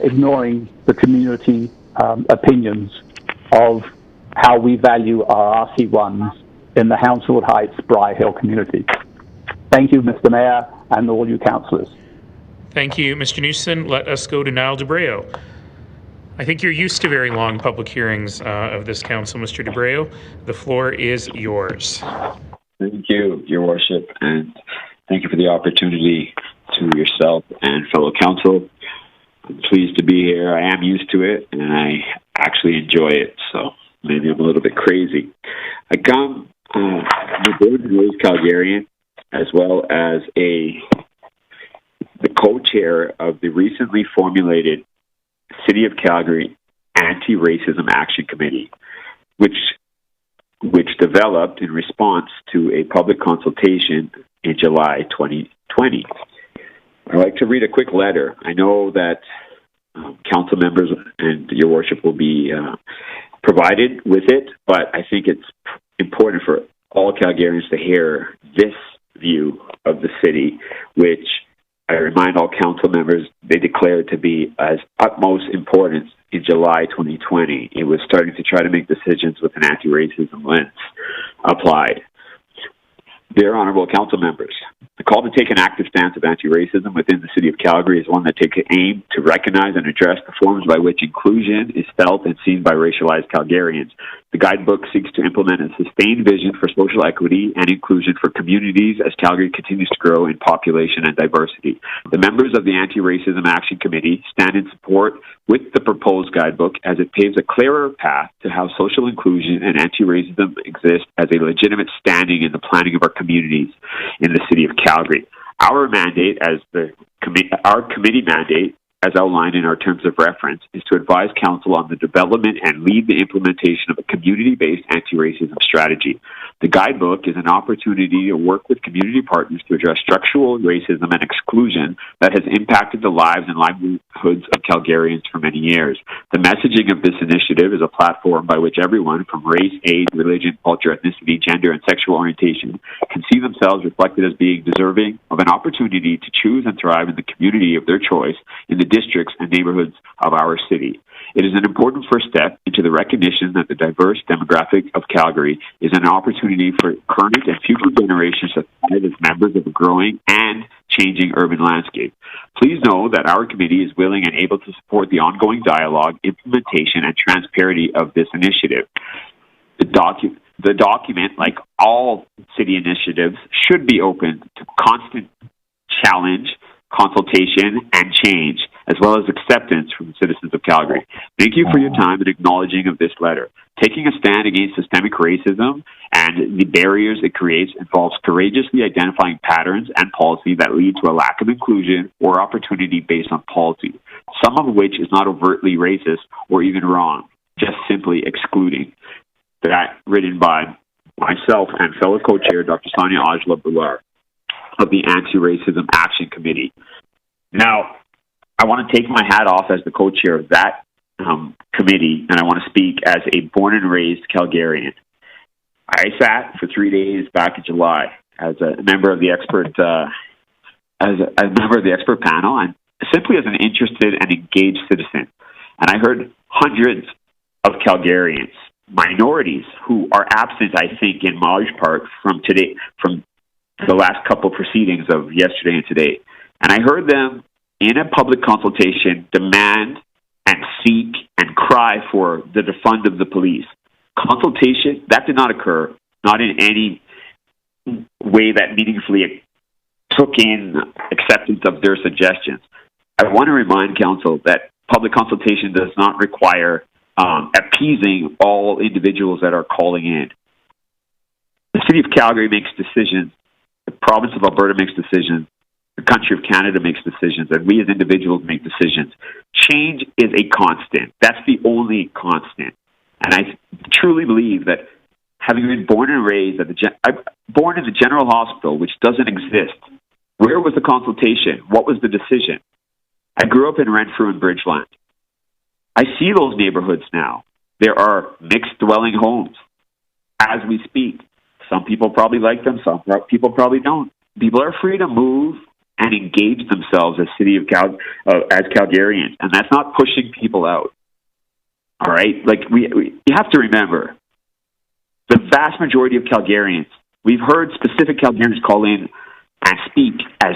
ignoring the community opinions of how we value our RC1s in the Hounsfield Heights, Briar Hill community. Thank you, Mr. Mayor, and all you councillors. Thank you, Mr. Newson. Let us go to Nyall DaBreao. I think you're used to very long public hearings of this council, Mr. DaBreao. The floor is yours. Thank you, Your Worship, and thank you for the opportunity to yourself and fellow council. I'm pleased to be here. I am used to it, and I actually enjoy it, so maybe I'm a little bit crazy. I come from a born and raised Calgarian, as well as the co-chair of the recently formulated City of Calgary Anti-Racism Action Committee, which developed in response to a public consultation in July 2020. I'd like to read a quick letter. I know that council members and Your Worship will be provided with it, but I think it's important for all Calgarians to hear this view of the city, which I remind all council members they declared to be as utmost importance in July 2020. It was starting to try to make decisions with an anti-racism lens applied. Dear honorable council members, the call to take an active stance of anti-racism within the city of Calgary is one that takes aim to recognize and address the forms by which inclusion is felt and seen by racialized Calgarians. The Guidebook seeks to implement a sustained vision for social equity and inclusion for communities as Calgary continues to grow in population and diversity. The members of the Anti-Racism Action Committee stand in support with the proposed Guidebook as it paves a clearer path to how social inclusion and anti-racism exist as a legitimate standing in the planning of our communities in the city of Calgary. Our mandate as our committee mandate, as outlined in our terms of reference, is to advise council on the development and lead the implementation of a community-based anti-racism strategy. The Guidebook is an opportunity to work with community partners to address structural racism and exclusion that has impacted the lives and livelihoods of Calgarians for many years. The messaging of this initiative is a platform by which everyone from race, age, religion, culture, ethnicity, gender, and sexual orientation can see themselves reflected as being deserving of an opportunity to choose and thrive in the community of their choice in the districts and neighborhoods of our city. It is an important first step into the recognition that the diverse demographic of Calgary is an opportunity for current and future generations to thrive as members of a growing and changing urban landscape. Please know that our committee is willing and able to support the ongoing dialogue, implementation, and transparency of this initiative. The document, like all city initiatives, should be open to constant challenge, consultation, and change, as well as acceptance from the citizens of Calgary. Thank you for your time and acknowledging of this letter. Taking a stand against systemic racism and the barriers it creates involves courageously identifying patterns and policy that lead to a lack of inclusion or opportunity based on policy, some of which is not overtly racist or even wrong, just simply excluding. That written by myself and fellow co-chair Dr. Sonja Johnson of the Anti-Racism Action Committee. Now, I want to take my hat off as the co-chair of that committee, and I want to speak as a born and raised Calgarian. I sat for 3 days back in July as a member of the expert panel, and simply as an interested and engaged citizen. And I heard hundreds of Calgarians, minorities who are absent, I think, in large part from the last couple of proceedings of yesterday and today. And I heard them in a public consultation demand and seek and cry for the defund of the police. Consultation, that did not occur, not in any way that meaningfully took in acceptance of their suggestions. I want to remind Council that public consultation does not require appeasing all individuals that are calling in. The City of Calgary makes decisions, the province of Alberta makes decisions, the country of Canada makes decisions, and we as individuals make decisions. Change is a constant. That's the only constant. And I truly believe that having been born and raised born in the General Hospital, which doesn't exist, where was the consultation? What was the decision? I grew up in Renfrew and Bridgeland. I see those neighborhoods now. There are mixed dwelling homes as we speak. Some people probably like them, some people probably don't. People are free to move and engage themselves as as Calgarians, and that's not pushing people out. All right, like you have to remember, the vast majority of Calgarians. We've heard specific Calgarians call in and speak as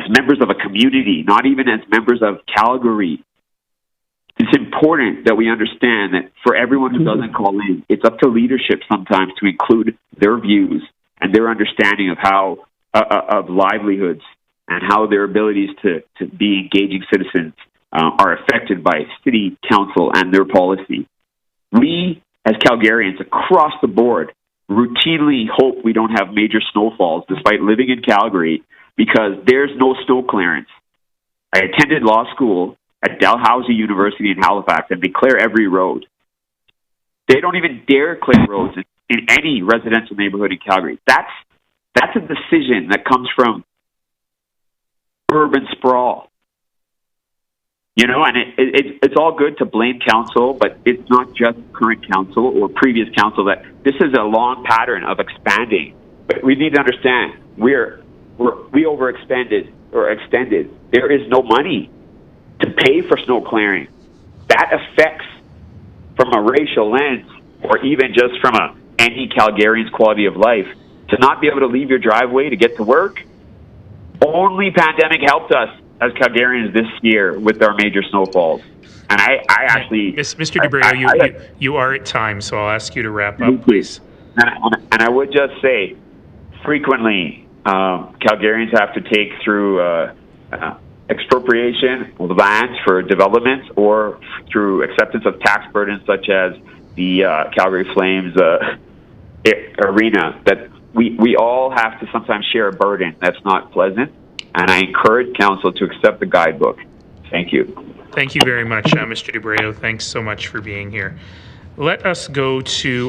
members of a community, not even as members of Calgary. It's important that we understand that for everyone who doesn't call in, it's up to leadership sometimes to include their views and their understanding of how of livelihoods and how their abilities to be engaging citizens are affected by city council and their policy. We, as Calgarians across the board, routinely hope we don't have major snowfalls despite living in Calgary because there's no snow clearance. I attended law school at Dalhousie University in Halifax and they clear every road. They don't even dare clear roads in any residential neighborhood in Calgary. That's a decision that comes from urban sprawl. You know, and it's all good to blame council, but it's not just current council or previous council. That this is a long pattern of expanding. But we need to understand we overextended or extended. There is no money to pay for snow clearing. That affects from a racial lens or even just from any Calgarian's quality of life. To not be able to leave your driveway to get to work, only pandemic helped us as Calgarians this year with our major snowfalls. And I actually... Mr. DaBreao, you are at time, so I'll ask you to wrap up, please. And I would just say, frequently, Calgarians have to take through expropriation of lands for development or through acceptance of tax burdens such as the Calgary Flames arena, that we all have to sometimes share a burden that's not pleasant. And I encourage council to accept the guidebook. Thank you. Thank you very much, Mr. DaBreao. Thanks so much for being here. Let us go to